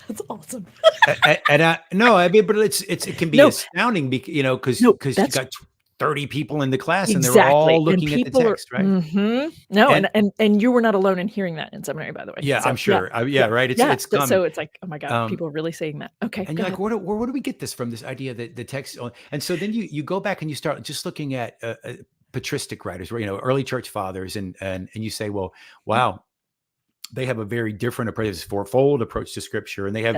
That's awesome. But it can be astounding because you got 30 people in the class and they're all looking at the text, right? No, and you were not alone in hearing that in seminary, by the way. Yeah, so, I'm sure. Right. It's common. So it's like, oh my God, people are really saying that. Okay. And you're like, where do we get this from? This idea that the text, and so then you go back and you start just looking at patristic writers, early church fathers, and you say, well, wow. They have a very different approach, fourfold approach to scripture. And they have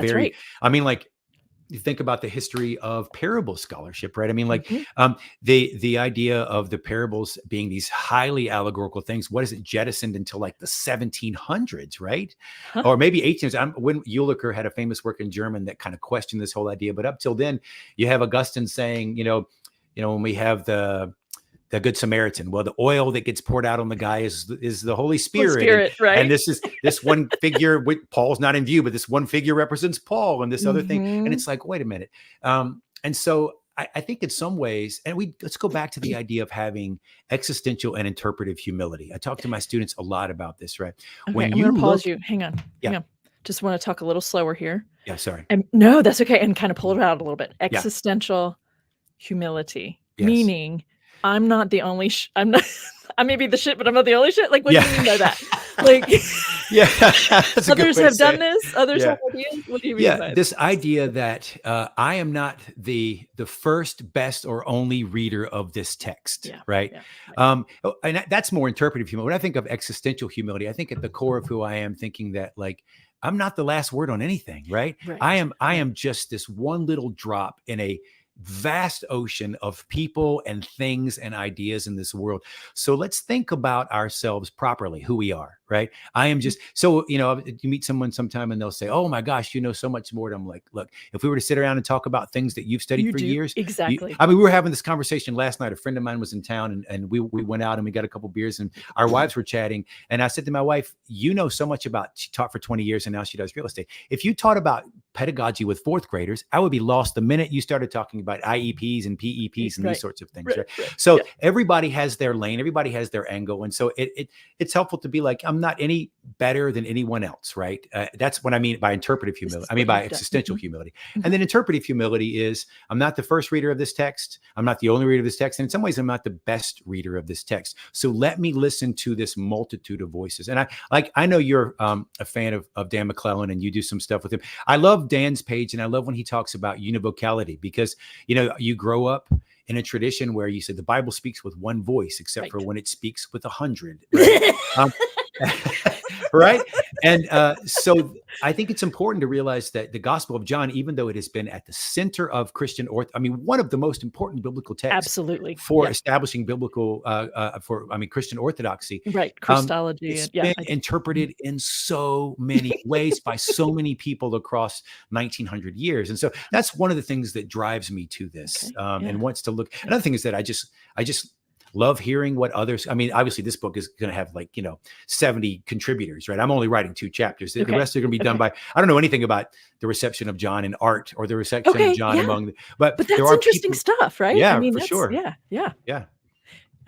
you think about the history of parable scholarship, right? I mean, like Mhm. the idea of the parables being these highly allegorical things. What is it jettisoned until like the 1700s, right? Huh. Or maybe 1800s. When Eulicher had a famous work in German that kind of questioned this whole idea. But up till then, you have Augustine saying, when we have the Good Samaritan. Well, the oil that gets poured out on the guy is the Holy Holy Spirit. Spirit, right? And this one figure, Paul's not in view, but this one figure represents Paul and this other thing. And Mhm. it's like, wait a minute. And so I think in some ways, and let's go back to the idea of having existential and interpretive humility. I talk to my students a lot about this, right? Okay, When I'm you gonna look, pause you. Hang on. yeah, Hang on. Just wanna talk a little slower here. yeah, sorry. And no, that's okay, and kinda pull it out a little bit. Yeah, Existential humility, yes. meaning I'm not the only I'm not I may be the shit, but I'm not the only shit? Like, what do you mean by that? Like, Yeah, that's a good others way to have say done it. this? Others Yeah. have ideas? What do you mean Yeah, by this idea that I am not the first, best, or only reader of this text, Yeah, right? yeah, right. And that's more interpretive humility. When I think of existential humility, I think at the core of who I am, thinking that like I'm not the last word on anything, right? I Right, am just this one little drop in a vast ocean of people and things and ideas in this world. So let's think about ourselves properly, who we are, right? I am just so, you meet someone sometime and they'll say, "Oh my gosh, you know so much more." And I'm like, look, if we were to sit around and talk about things that you've studied you for do, years, exactly. I mean, we were having this conversation last night. A friend of mine was in town and we went out and we got a couple beers and our wives were chatting. And I said to my wife, you know so much about, she taught for 20 years and now she does real estate. If you taught about pedagogy with fourth graders, I would be lost the minute you started talking about IEPs and PEPs and these sorts of things. Right. So Yeah. everybody has their lane, everybody has their angle. And so it's helpful to be like, I'm not any better than anyone else. Right. That's what I mean by interpretive humility. I mean, by existential humility. And then interpretive humility is I'm not the first reader of this text. I'm not the only reader of this text. And in some ways, I'm not the best reader of this text. So let me listen to this multitude of voices. And I know you're a fan of Dan McClellan and you do some stuff with him. I love Dan's page and I love when he talks about univocality because, you grow up in a tradition where you said the Bible speaks with one voice, except for when it speaks with 100. Right. Right. And so I think it's important to realize that the Gospel of John, even though it has been at the center of Christian one of the most important biblical texts Absolutely. for establishing biblical Christian orthodoxy. Right. Christology. It's And been interpreted in so many ways by so many people across 1900 years. And so that's one of the things that drives me to this and wants to look. Another thing is that I just love hearing what others, I mean, obviously this book is going to have 70 contributors, right? I'm only writing 2 chapters. The rest are going to be done by, I don't know anything about the reception of John in art or the reception of John among, but that's there are interesting stuff, right? Yeah, I mean, for sure. Yeah. Yeah.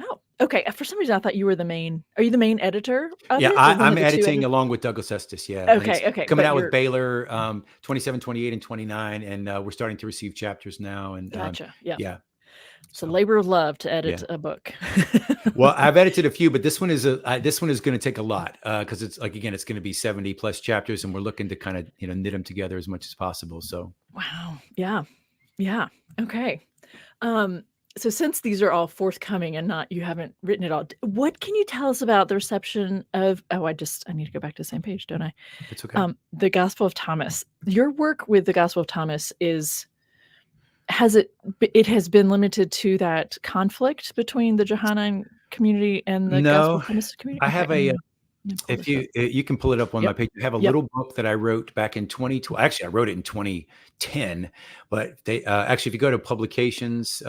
Oh, okay. For some reason, I thought you were are you the main editor of Yeah, it? I'm editing along with Douglas Estes. Yeah. Okay. Coming out with Baylor 27, 28, and 29. And we're starting to receive chapters now. And gotcha. Yeah. It's a So labor of love to edit a book. well, I've edited a few, but this one is going to take a lot because it's it's going to be 70 plus chapters, and we're looking to kind of knit them together as much as possible. So wow, yeah, okay. So since these are all forthcoming and you haven't written it all, what can you tell us about the reception of? Oh, I need to go back to the same page, don't I? It's okay. The Gospel of Thomas. Your work with the Gospel of Thomas it has been limited to that conflict between the Johannine community and the Gospel of Thomas community? I have if you can pull it up on my page, I have a little book that I wrote back in 2012. Actually, I wrote it in 2010, but they actually, if you go to publications,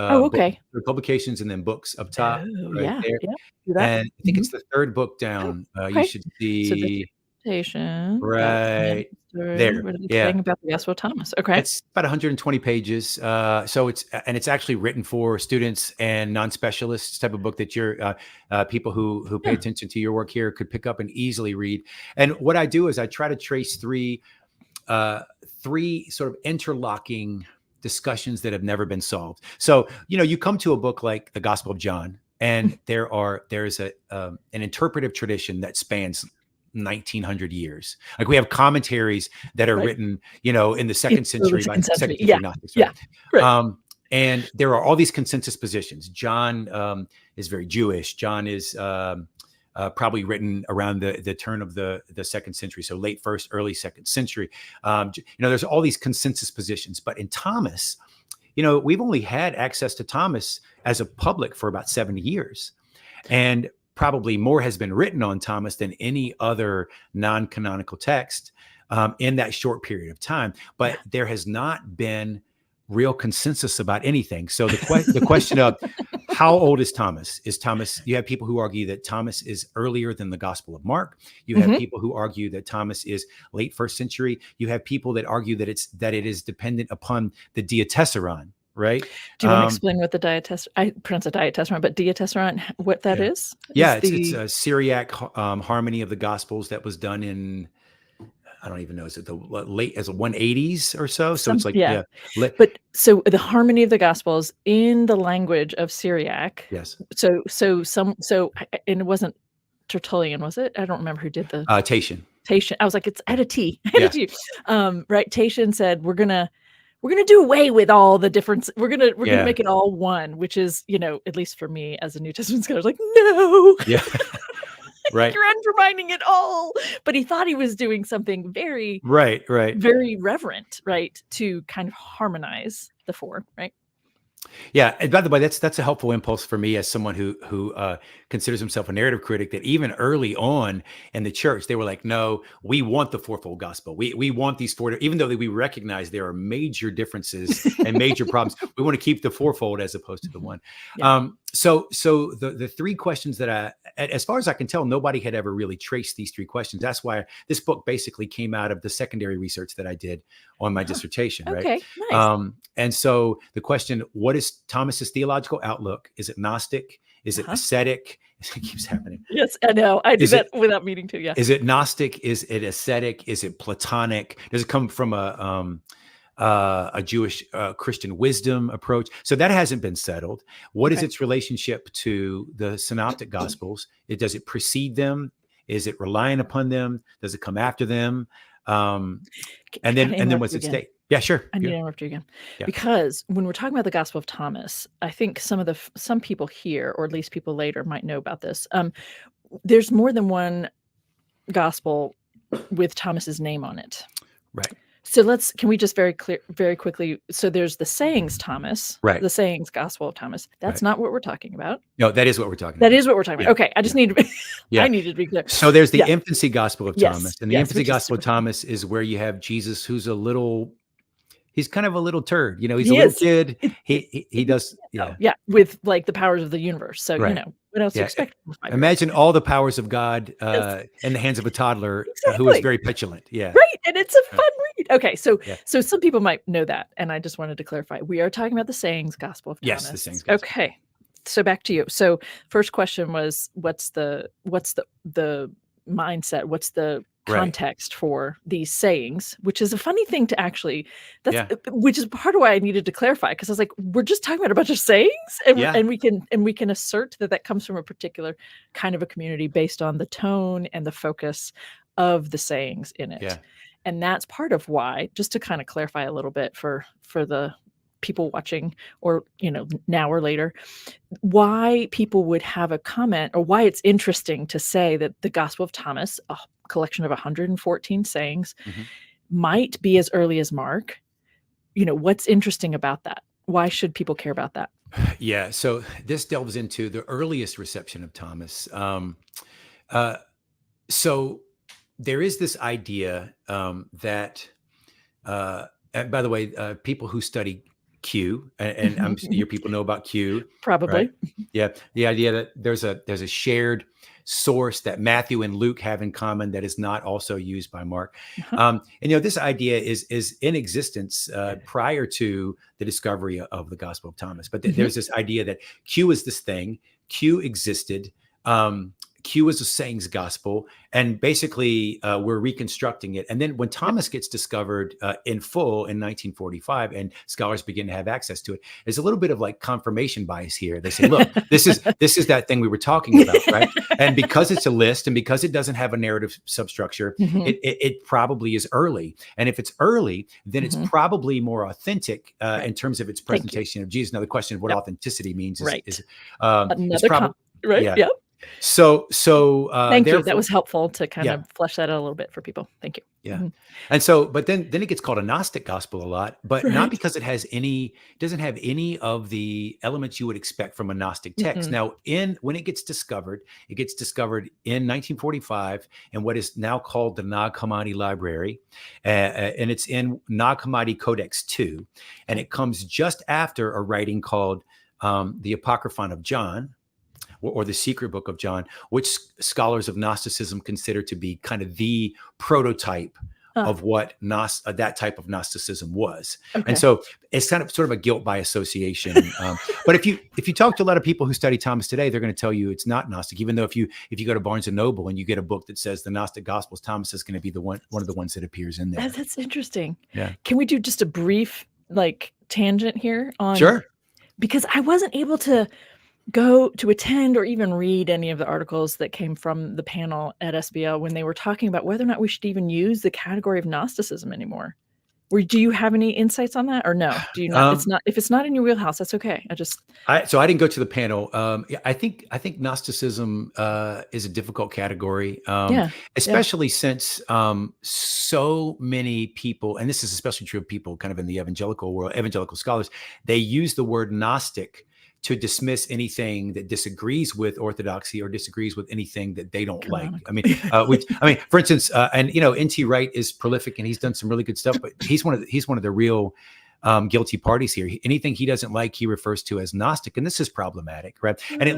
publications and then books up top, right there. And I think it's the 3rd book down. You should see. Dissertation. Right there. Saying about the Gospel of Thomas. Okay. It's about 120 pages. So it's actually written for students and non-specialists, type of book that your people who pay attention to your work here could pick up and easily read. And what I do is I try to trace three sort of interlocking discussions that have never been solved. So, you come to a book like the Gospel of John, and there's an interpretive tradition that spans 1900 years. Like we have commentaries that are written, in the 2nd century by second century Gnostics. Right? And there are all these consensus positions. John is very Jewish. John is probably written around the turn of the second century, so late first, early second century. There's all these consensus positions, but in Thomas, we've only had access to Thomas as a public for about 70 years, and probably more has been written on Thomas than any other non-canonical text in that short period of time. But there has not been real consensus about anything. So the question of how old is Thomas? You have people who argue that Thomas is earlier than the Gospel of Mark. You have people who argue that Thomas is late first century. You have people that argue that it is dependent upon the diatessaron, right? Do you want to explain what the diatessaron, I pronounce it diatessaron, but diatessaron, what that is? Yeah, it's a Syriac harmony of the Gospels that was done in, I don't even know, is it the late as 180s or so? So it's like, But so the harmony of the Gospels in the language of Syriac. Yes. So and it wasn't Tertullian, was it? I don't remember who did the Tatian. I was like, it's at a T. Right. Tatian said, we're gonna do away with all the difference. We're gonna make it all one, which is, at least for me as a New Testament scholar, like, no. Yeah. Right. You're undermining it all. But he thought he was doing something very, right, very reverent, right, to kind of harmonize the four, right? Yeah. And by the way, that's a helpful impulse for me as someone who considers himself a narrative critic, that even early on in the church, they were like, no, we want the fourfold gospel. We want these four, even though we recognize there are major differences and major problems. We want to keep the fourfold as opposed to the one. Yeah. So the three questions that as far as I can tell, nobody had ever really traced these three questions. That's why this book basically came out of the secondary research that I did on my dissertation. Right. Okay. Nice. And so the question, what is Thomas's theological outlook? Is it Gnostic? Is it ascetic? It keeps happening. Yes, I know. I do that without meaning to. Yeah. Is it Gnostic? Is it ascetic? Is it Platonic? Does it come from a Jewish Christian wisdom approach? So that hasn't been settled. What is its relationship to the synoptic gospels? Does it precede them? Is it reliant upon them? Does it come after them? And then what's its state? Yeah, sure. I need to interrupt you again, because when we're talking about the Gospel of Thomas, I think some people here, or at least people later, might know about this. There's more than one gospel with Thomas's name on it. Right. So can we just very quickly? So there's the Sayings Thomas, right? The Sayings Gospel of Thomas. That's not what we're talking about. No, that is what we're talking about. That is what we're talking about. Okay, I just need to. I needed to be clear. So there's the infancy Gospel of Thomas, and the infancy Gospel of Thomas is where you have Jesus, who's he's kind of a little turd. He's a little kid. He does. Yeah. With like the powers of the universe. So, what else do you expect? Imagine all the powers of God in the hands of a toddler who is very petulant. Yeah. Right. And it's a fun read. Okay. So some people might know that. And I just wanted to clarify. We are talking about the Sayings Gospel of Thomas. Yes, the Sayings Gospel. Okay. So back to you. So first question was, what's the mindset? What's the context for these sayings, which is a funny thing to actually, which is part of why I needed to clarify, because I was like, we're just talking about a bunch of sayings, and we can assert that comes from a particular kind of a community based on the tone and the focus of the sayings in it. And that's part of why, just to kind of clarify a little bit for the people watching, or now or later, why people would have a comment, or why it's interesting to say that the Gospel of Thomas, a collection of 114 sayings, might be as early as Mark. What's interesting about that? Why should people care about that? Yeah, so this delves into the earliest reception of Thomas. So there is this idea that, and by the way, people who study Q, and I'm your people know about Q, probably. Right? Yeah, the idea that there's a shared source that Matthew and Luke have in common that is not also used by Mark. And this idea is in existence prior to the discovery of the Gospel of Thomas. But there's this idea that Q is this thing. Q existed. Q is a sayings gospel, and basically we're reconstructing it. And then when Thomas gets discovered in full in 1945, and scholars begin to have access to it, there's a little bit of like confirmation bias here. They say, look, this is that thing we were talking about, right? And because it's a list, and because it doesn't have a narrative substructure, it probably is early. And if it's early, then it's probably more authentic in terms of its presentation of Jesus. Now, the question of what authenticity means is another probably right. Thank you. That therefore, was helpful to kind yeah. of flesh that out a little bit for people. Thank you. Yeah. Mhm. And so, but then it gets called a Gnostic gospel a lot, but not Right. because it doesn't have any of the elements you would expect from a Gnostic text. Mm-mm. Now, when it gets discovered in 1945 in what is now called the Nag Hammadi Library, and it's in Nag Hammadi Codex 2, and Okay. it comes just after a writing called the Apocryphon of John, or the secret book of John, which scholars of Gnosticism consider to be kind of the prototype Ah, of what that type of Gnosticism was. And okay. so it's kind of sort of a guilt by association. But if you talk to a lot of people who study Thomas today, they're going to tell you it's not Gnostic. Even though if you go to Barnes and Noble and you get a book that says the Gnostic Gospels, Thomas is going to be one of the ones that appears in there. That's interesting. Yeah. Can we do just a brief tangent here on, Sure. because I wasn't able to go to attend or even read any of the articles that came from the panel at SBL when they were talking about whether or not we should even use the category of Gnosticism anymore. Do you have any insights on that, or no? Do you not? It's not, if it's not in your wheelhouse, that's okay. So I didn't go to the panel. Yeah, I think Gnosticism is a difficult category, Yeah. especially since so many people, and this is especially true of people kind of in the evangelical world, evangelical scholars, they use the word Gnostic to dismiss anything that disagrees with orthodoxy or disagrees with anything that they don't like. Canonical. I mean, for instance, and N.T. Wright is prolific and he's done some really good stuff, but he's one of the real guilty parties here. Anything he doesn't like, he refers to as Gnostic, and this is problematic, right? And it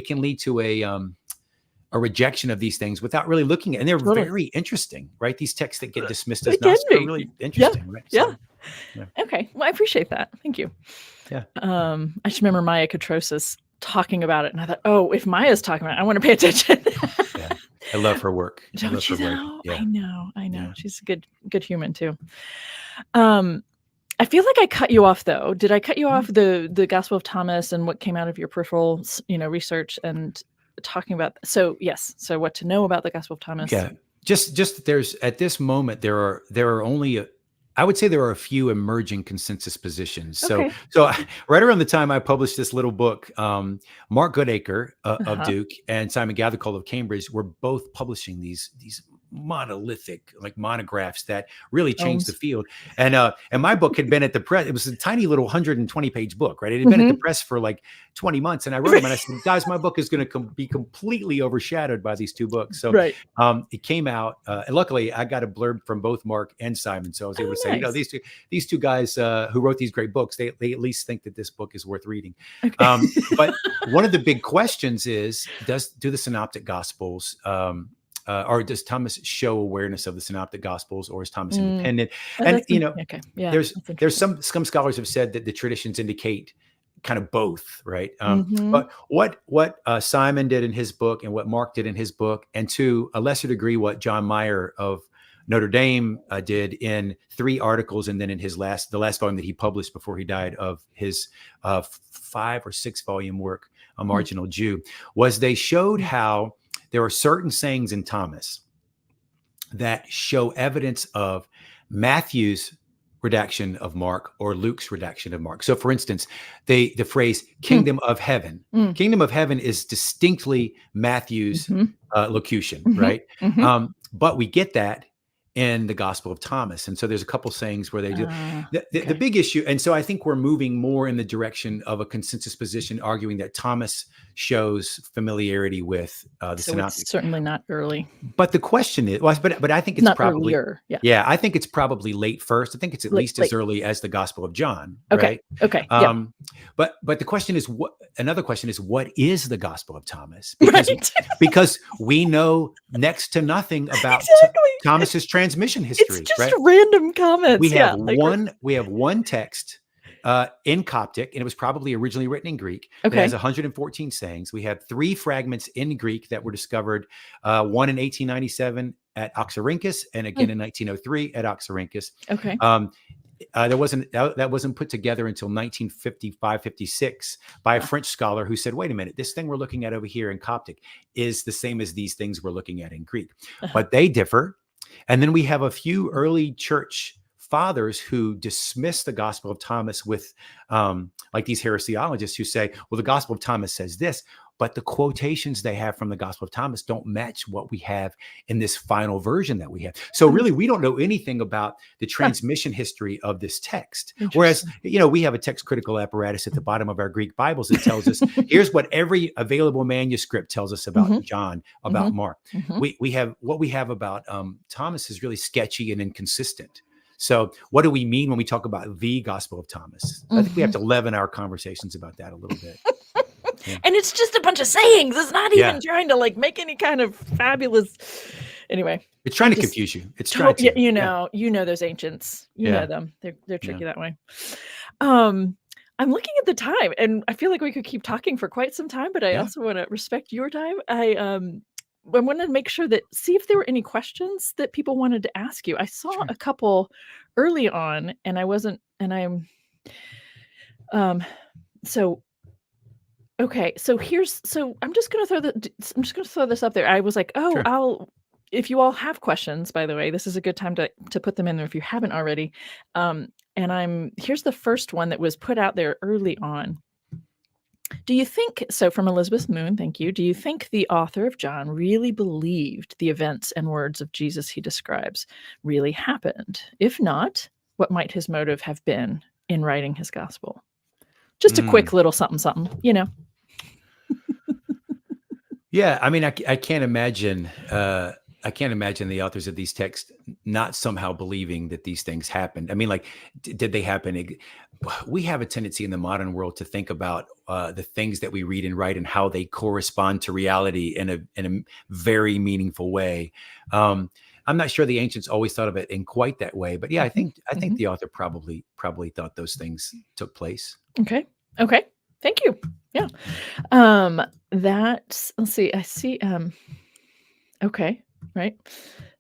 can lead to a rejection of these things without really looking at, and they're Totally. very interesting, right? These texts that get dismissed as They can Gnostic are be. really interesting, right? Yeah. Yeah. Okay. Well, I appreciate that. Thank you. Yeah. I just remember Maya Katrosis talking about it, and I thought, oh, if Maya's talking about it, I want to pay attention. Yeah. I love her work. Don't you know? Yeah. I know. Yeah. She's a good human too. I feel like I cut you off though. Did I cut you off the Gospel of Thomas and what came out of your peripheral, research and talking about? So yes. So what to know about the Gospel of Thomas? Yeah. Just there's at this moment there are only I would say there are a few emerging consensus positions. Okay. So right around the time I published this little book, Mark Goodacre of Duke and Simon Gathercole of Cambridge were both publishing these monolithic monographs that really changed the field. And my book had been at the press. It was a tiny little 120 page book, right? It had been at the press for 20 months. And I wrote them and I said, guys, my book is going to be completely overshadowed by these two books. So it came out, and luckily I got a blurb from both Mark and Simon. So I was able to say, these two guys who wrote these great books, they at least think that this book is worth reading. Okay. But one of the big questions is, do the Synoptic Gospels, or does Thomas show awareness of the Synoptic Gospels, or is Thomas independent? And there's some scholars have said that the traditions indicate kind of both, right? But what Simon did in his book and what Mark did in his book, and to a lesser degree what John Meyer of Notre Dame did in 3 articles, and then in the last volume that he published before he died of his 5 or 6 volume work, A Marginal Jew, was they showed how there are certain sayings in Thomas that show evidence of Matthew's redaction of Mark or Luke's redaction of Mark. So for instance, the phrase kingdom of heaven. Kingdom of heaven is distinctly Matthew's locution, right? But we get that in the Gospel of Thomas. And so there's a couple sayings where they do the big issue. And so I think we're moving more in the direction of a consensus position, arguing that Thomas shows familiarity with the Synoptic. It's certainly not early. But the question is, but I think it's not probably earlier. Yeah, I think it's probably late first. I think it's at least as early as the Gospel of John. Okay. Right? Okay. But the question is, another question is, what is the Gospel of Thomas? Because we know next to nothing about Thomas's transmission history. It's just random comments. We have one text in Coptic, and it was probably originally written in Greek. It has 114 sayings. We have 3 fragments in Greek that were discovered, one in 1897 at Oxyrhynchus, and again in 1903 at Oxyrhynchus. Okay. That wasn't put together until 1955-56 by a French scholar who said, wait a minute, this thing we're looking at over here in Coptic is the same as these things we're looking at in Greek. But they differ. And then we have a few early church fathers who dismiss the Gospel of Thomas with these heresiologists who say, well, the Gospel of Thomas says this. but the quotations they have from the Gospel of Thomas don't match what we have in this final version that we have. So really, we don't know anything about the transmission history of this text. Whereas, we have a text critical apparatus at the bottom of our Greek Bibles that tells us, here's what every available manuscript tells us about John, about Mark. We have what we have about Thomas is really sketchy and inconsistent. So what do we mean when we talk about the Gospel of Thomas? I think we have to leaven our conversations about that a little bit. And it's just a bunch of sayings. It's not even trying to like make any kind of fabulous. Anyway, it's trying to confuse you. It's trying to. You know those ancients. You know them. They're tricky that way. I'm looking at the time, and I feel like we could keep talking for quite some time. But I also want to respect your time. I want to make sure see if there were any questions that people wanted to ask you. I saw a couple early on, and I wasn't, and I'm, okay. So I'm just going to throw this up there. I was like, if you all have questions, by the way, this is a good time to put them in there if you haven't already. And here's the first one that was put out there early on. Do you think, so from Elizabeth Moon, thank you. Do you think the author of John really believed the events and words of Jesus he describes really happened? If not, what might his motive have been in writing his gospel? Just a quick little something, Yeah, I mean, I can't imagine. I can't imagine the authors of these texts not somehow believing that these things happened. I mean, like, did they happen? We have a tendency in the modern world to think about the things that we read and write and how they correspond to reality in a very meaningful way. I'm not sure the ancients always thought of it in quite that way, but yeah, I think the author probably thought those things took place. Okay. Thank you. Yeah. Let's see. I see. Okay. Right.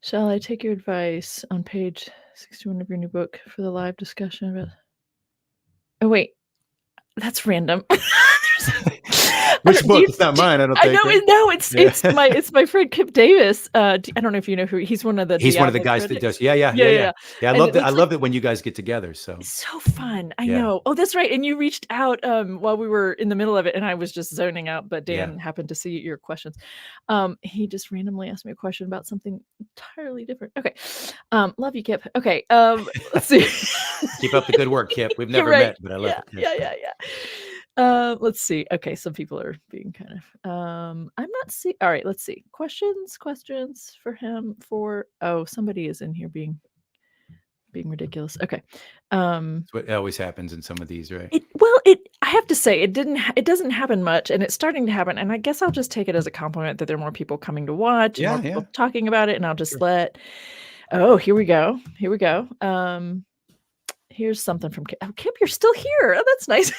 Shall I take your advice on page 61 of your new book for the live discussion about? Oh, wait. That's random. Which book? It's not mine. I don't think. It's my friend Kip Davis. I don't know if you know who he's one of the guys that does. Yeah. I love it when you guys get together. So it's so fun. I know. Oh, that's right. And you reached out while we were in the middle of it, and I was just zoning out. But Dan happened to see your questions. He just randomly asked me a question about something entirely different. Okay. Love you, Kip. Okay. Let's see. Keep up the good work, Kip. We've never met, but I love it. Yeah. Let's see. Okay, some people are being kind of I'm not see. All right, let's see. Questions for him somebody is in here being ridiculous. Okay. That's what always happens in some of these, right? I have to say it doesn't happen much, and it's starting to happen, and I guess I'll just take it as a compliment that there are more people coming to watch, and more people talking about it, and I'll just here we go. Here's something from Kip. Oh, Kip, you're still here. Oh, that's nice.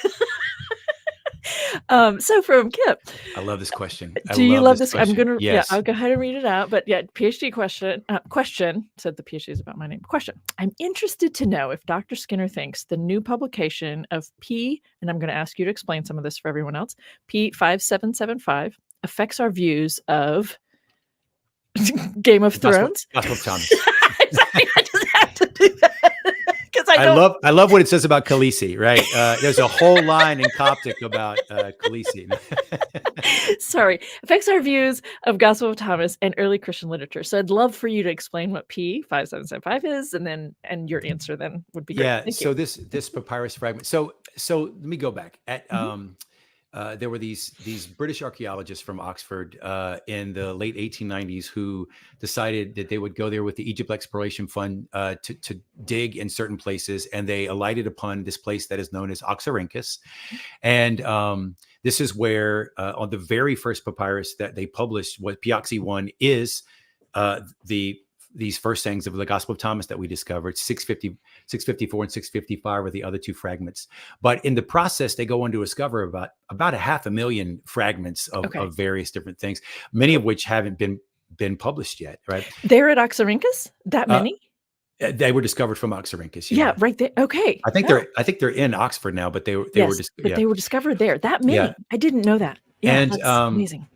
So from Kip, I love this question. Do you love this? I'm gonna. Yes. Yeah, I'll go ahead and read it out. But yeah, PhD question. Said the PhD is about my name. Question. I'm interested to know if Dr. Skinner thinks the new publication of P, and I'm going to ask you to explain some of this for everyone else. P5775 affects our views of Game of Thrones. Gospel of Thomas. Sorry, I just have to do that. I love what it says about Khaleesi, right? There's a whole line in Coptic about Khaleesi. Sorry, affects our views of Gospel of Thomas and early Christian literature. So I'd love for you to explain what P5775 is, and your answer then would be great. Yeah. Thank so you. this papyrus fragment. So let me go back. There were these British archaeologists from Oxford in the late 1890s who decided that they would go there with the Egypt Exploration Fund to dig in certain places, and they alighted upon this place that is known as Oxyrhynchus. And this is where on the very first papyrus that they published, what Pioxy 1 is these first sayings of the Gospel of Thomas that we discovered. 654 and 655 are the other two fragments. But in the process, they go on to discover about 500,000 fragments of various different things, many of which haven't been published yet, right? They're at Oxyrhynchus? That many? They were discovered from Oxyrhynchus. Yeah, right there. Okay. I think they're in Oxford now, but they were discovered there. That many. Yeah. I didn't know that. Yeah, and that's amazing.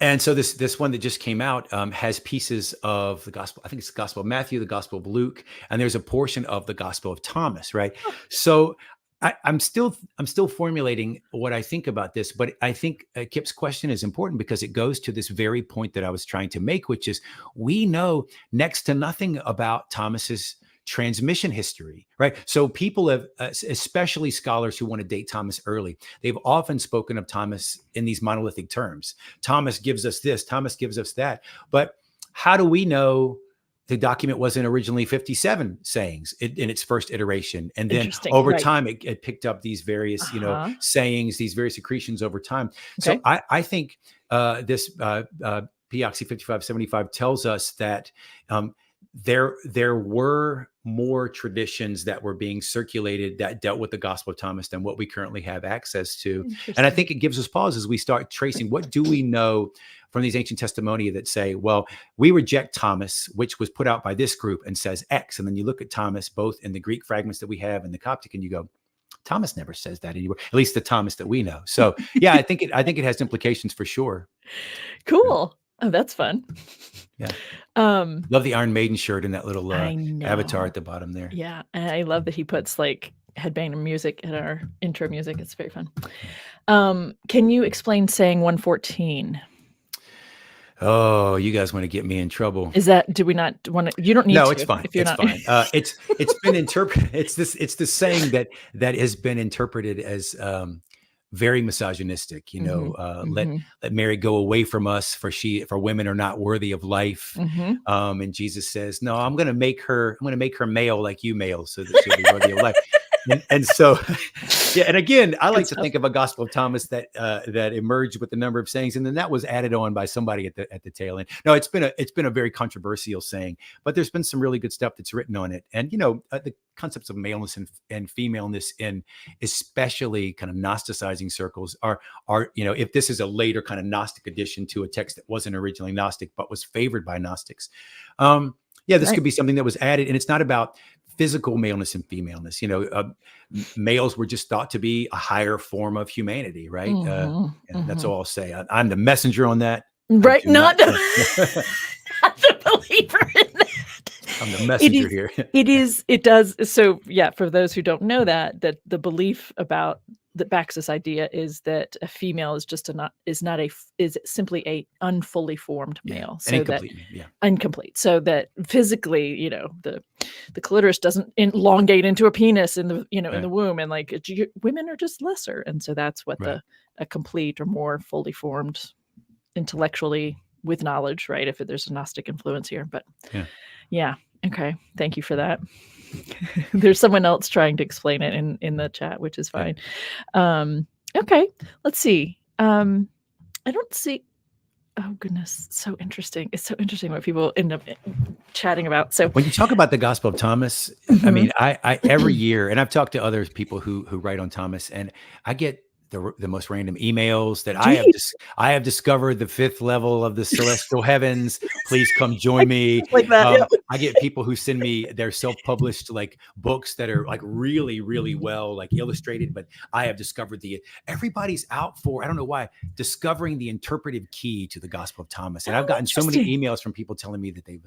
And so this one that just came out has pieces of the gospel. I think it's the Gospel of Matthew, the Gospel of Luke, and there's a portion of the Gospel of Thomas, right? So I'm still formulating what I think about this, but I think Kip's question is important because it goes to this very point that I was trying to make, which is we know next to nothing about Thomas's transmission history, right? So people have, especially scholars who want to date Thomas early, they've often spoken of Thomas in these monolithic terms. Thomas gives us this, Thomas gives us that. But how do we know the document wasn't originally 57 sayings in its first iteration? And then Interesting. over Right. time, it picked up these various, sayings, these various accretions over time. Okay. So I think this P-oxy 5575 tells us that there were more traditions that were being circulated that dealt with the Gospel of Thomas than what we currently have access to. And I think it gives us pause as we start tracing what do we know from these ancient testimonia that say, well, we reject Thomas, which was put out by this group and says X. And then you look at Thomas, both in the Greek fragments that we have and the Coptic, and you go, Thomas never says that anywhere, at least the Thomas that we know. So yeah, I think it has implications for sure. Cool. Oh, that's fun. Yeah. Love the Iron Maiden shirt and that little avatar at the bottom there. Yeah. And I love that he puts like headbanger music in our intro music. It's very fun. Can you explain saying 114? Oh, you guys want to get me in trouble. Is that, do we not want to, you don't need to. No, it's fine. It's fine. It's been interpreted. It's the saying that has been interpreted as very misogynistic, let Mary go away from us, for women are not worthy of life. And Jesus says, no, I'm going to make her male like you male, so that she'll be worthy of life. And so, yeah. And again, I like to think of a Gospel of Thomas that emerged with a number of sayings, and then that was added on by somebody at the tail end. No, it's been a very controversial saying, but there's been some really good stuff that's written on it. And the concepts of maleness and femaleness in especially kind of Gnosticizing circles are if this is a later kind of Gnostic addition to a text that wasn't originally Gnostic but was favored by Gnostics. This could be something that was added, and it's not about physical maleness and femaleness. Males were just thought to be a higher form of humanity, right? And that's all I'll say. I'm the messenger on that. Right. Not the believer in that. I'm the messenger here. It does. So yeah, for those who don't know that the belief about that backs this idea is that a female is is simply a unfully formed male. So incomplete. So that physically, the clitoris doesn't elongate into a penis in the, in the womb, and like women are just lesser. And so that's what a complete or more fully formed intellectually with knowledge, right? If there's a Gnostic influence here, but yeah. Okay. Thank you for that. There's someone else trying to explain it in the chat, which is fine. Okay. Let's see. I don't see. Oh goodness. So interesting. It's so interesting what people end up chatting about. So when you talk about the Gospel of Thomas, I mean, I every year, and I've talked to other people who write on Thomas, and I get the most random emails that I have discovered the fifth level of the celestial heavens. Please come join me. Like that, I get people who send me their self-published like books that are like really, really well like illustrated. But I have discovered everybody's out for, I don't know why, discovering the interpretive key to the Gospel of Thomas. And I've gotten so many emails from people telling me that they've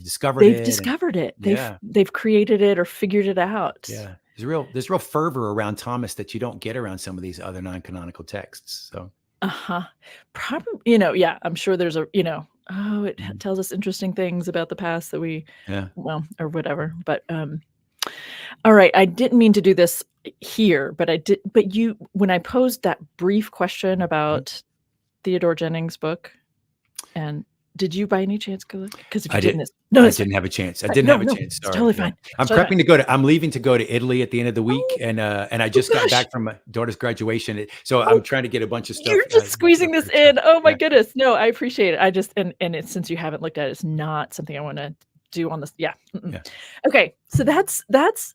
discovered it. They've created it or figured it out. Yeah. There's real fervor around Thomas that you don't get around some of these other non-canonical texts. So probably, I'm sure there's it tells us interesting things about the past that we or whatever. But all right, I didn't mean to do this here, but I did. But when I posed that brief question about Theodore Jennings' book, and did you by any chance go look? Because if you didn't, I didn't have a chance. I didn't have a chance. Sorry. It's totally fine. I'm leaving to go to Italy at the end of the week. And I just got back from my daughter's graduation. So I'm trying to get a bunch of stuff. You're just squeezing this in. Oh my goodness. No, I appreciate it. I just, and since you haven't looked at it, it's not something I want to do on this. Yeah. Okay. So that's,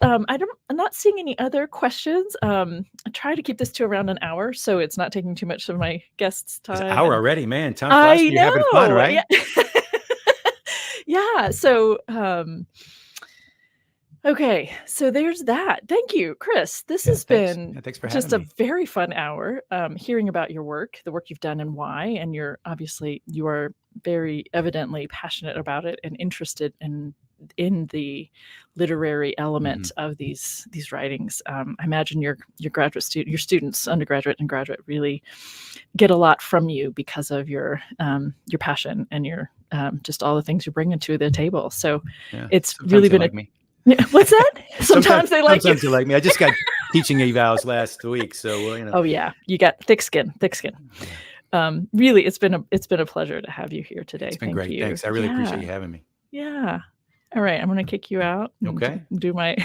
I'm not seeing any other questions. I try to keep this to around an hour, so it's not taking too much of my guests' time. It's an hour already, man. Time flies when you're having fun, right? Yeah. So, okay. So there's that. Thank you, Chris. This has been just a very fun hour, hearing about your work, the work you've done and why. And you are very evidently passionate about it and interested in in the literary element Mhm. of these writings. I imagine your your students, undergraduate and graduate, really get a lot from you because of your passion and your just all the things you're bringing to the table. So Yeah. it's really Sometimes they been a like me. yeah, what's that? Sometimes they like you. Sometimes they like me. I just got teaching evals last week, so, Oh yeah, you got thick skin, thick skin. yeah. Really, it's been a pleasure to have you here It's today. been Thank great. you. Thanks. I really Yeah, appreciate you having me. yeah. All right, I'm gonna kick you out and Okay. do my.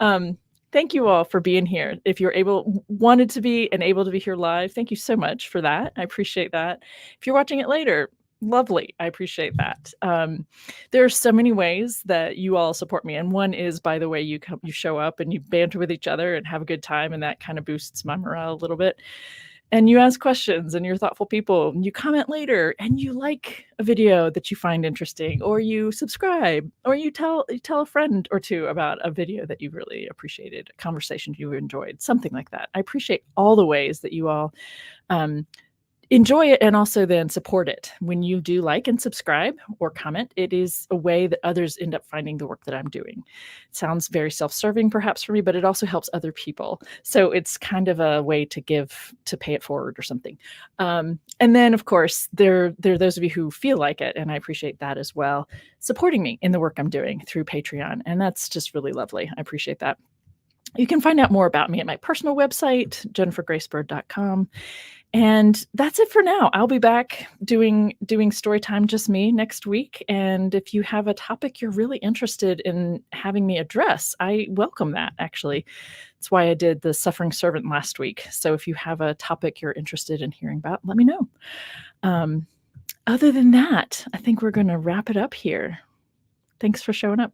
um, Thank you all for being here. If you're wanted to be and able to be here live, thank you so much for that. I appreciate that. If you're watching it later, lovely. I appreciate that. There are so many ways that you all support me, and one is by the way you show up and you banter with each other and have a good time, and that kind of boosts my morale a little bit. And you ask questions and you're thoughtful people and you comment later and you like a video that you find interesting, or you subscribe, or you tell a friend or two about a video that you really appreciated, a conversation you enjoyed, something like that. I appreciate all the ways that you all um, enjoy it and also then support it. When you do like and subscribe or comment, it is a way that others end up finding the work that I'm doing. It sounds very self-serving perhaps for me, but it also helps other people. So it's kind of a way to give, to pay it forward or something. And then of course, there are those of you who feel like it, and I appreciate that as well, supporting me in the work I'm doing through Patreon. And that's just really lovely. I appreciate that. You can find out more about me at my personal website, jennifergracebird.com. And that's it for now. I'll be back doing Storytime Just Me next week. And if you have a topic you're really interested in having me address, I welcome that, actually. That's why I did the suffering servant last week. So if you have a topic you're interested in hearing about, let me know. Other than that, I think we're going to wrap it up here. Thanks for showing up.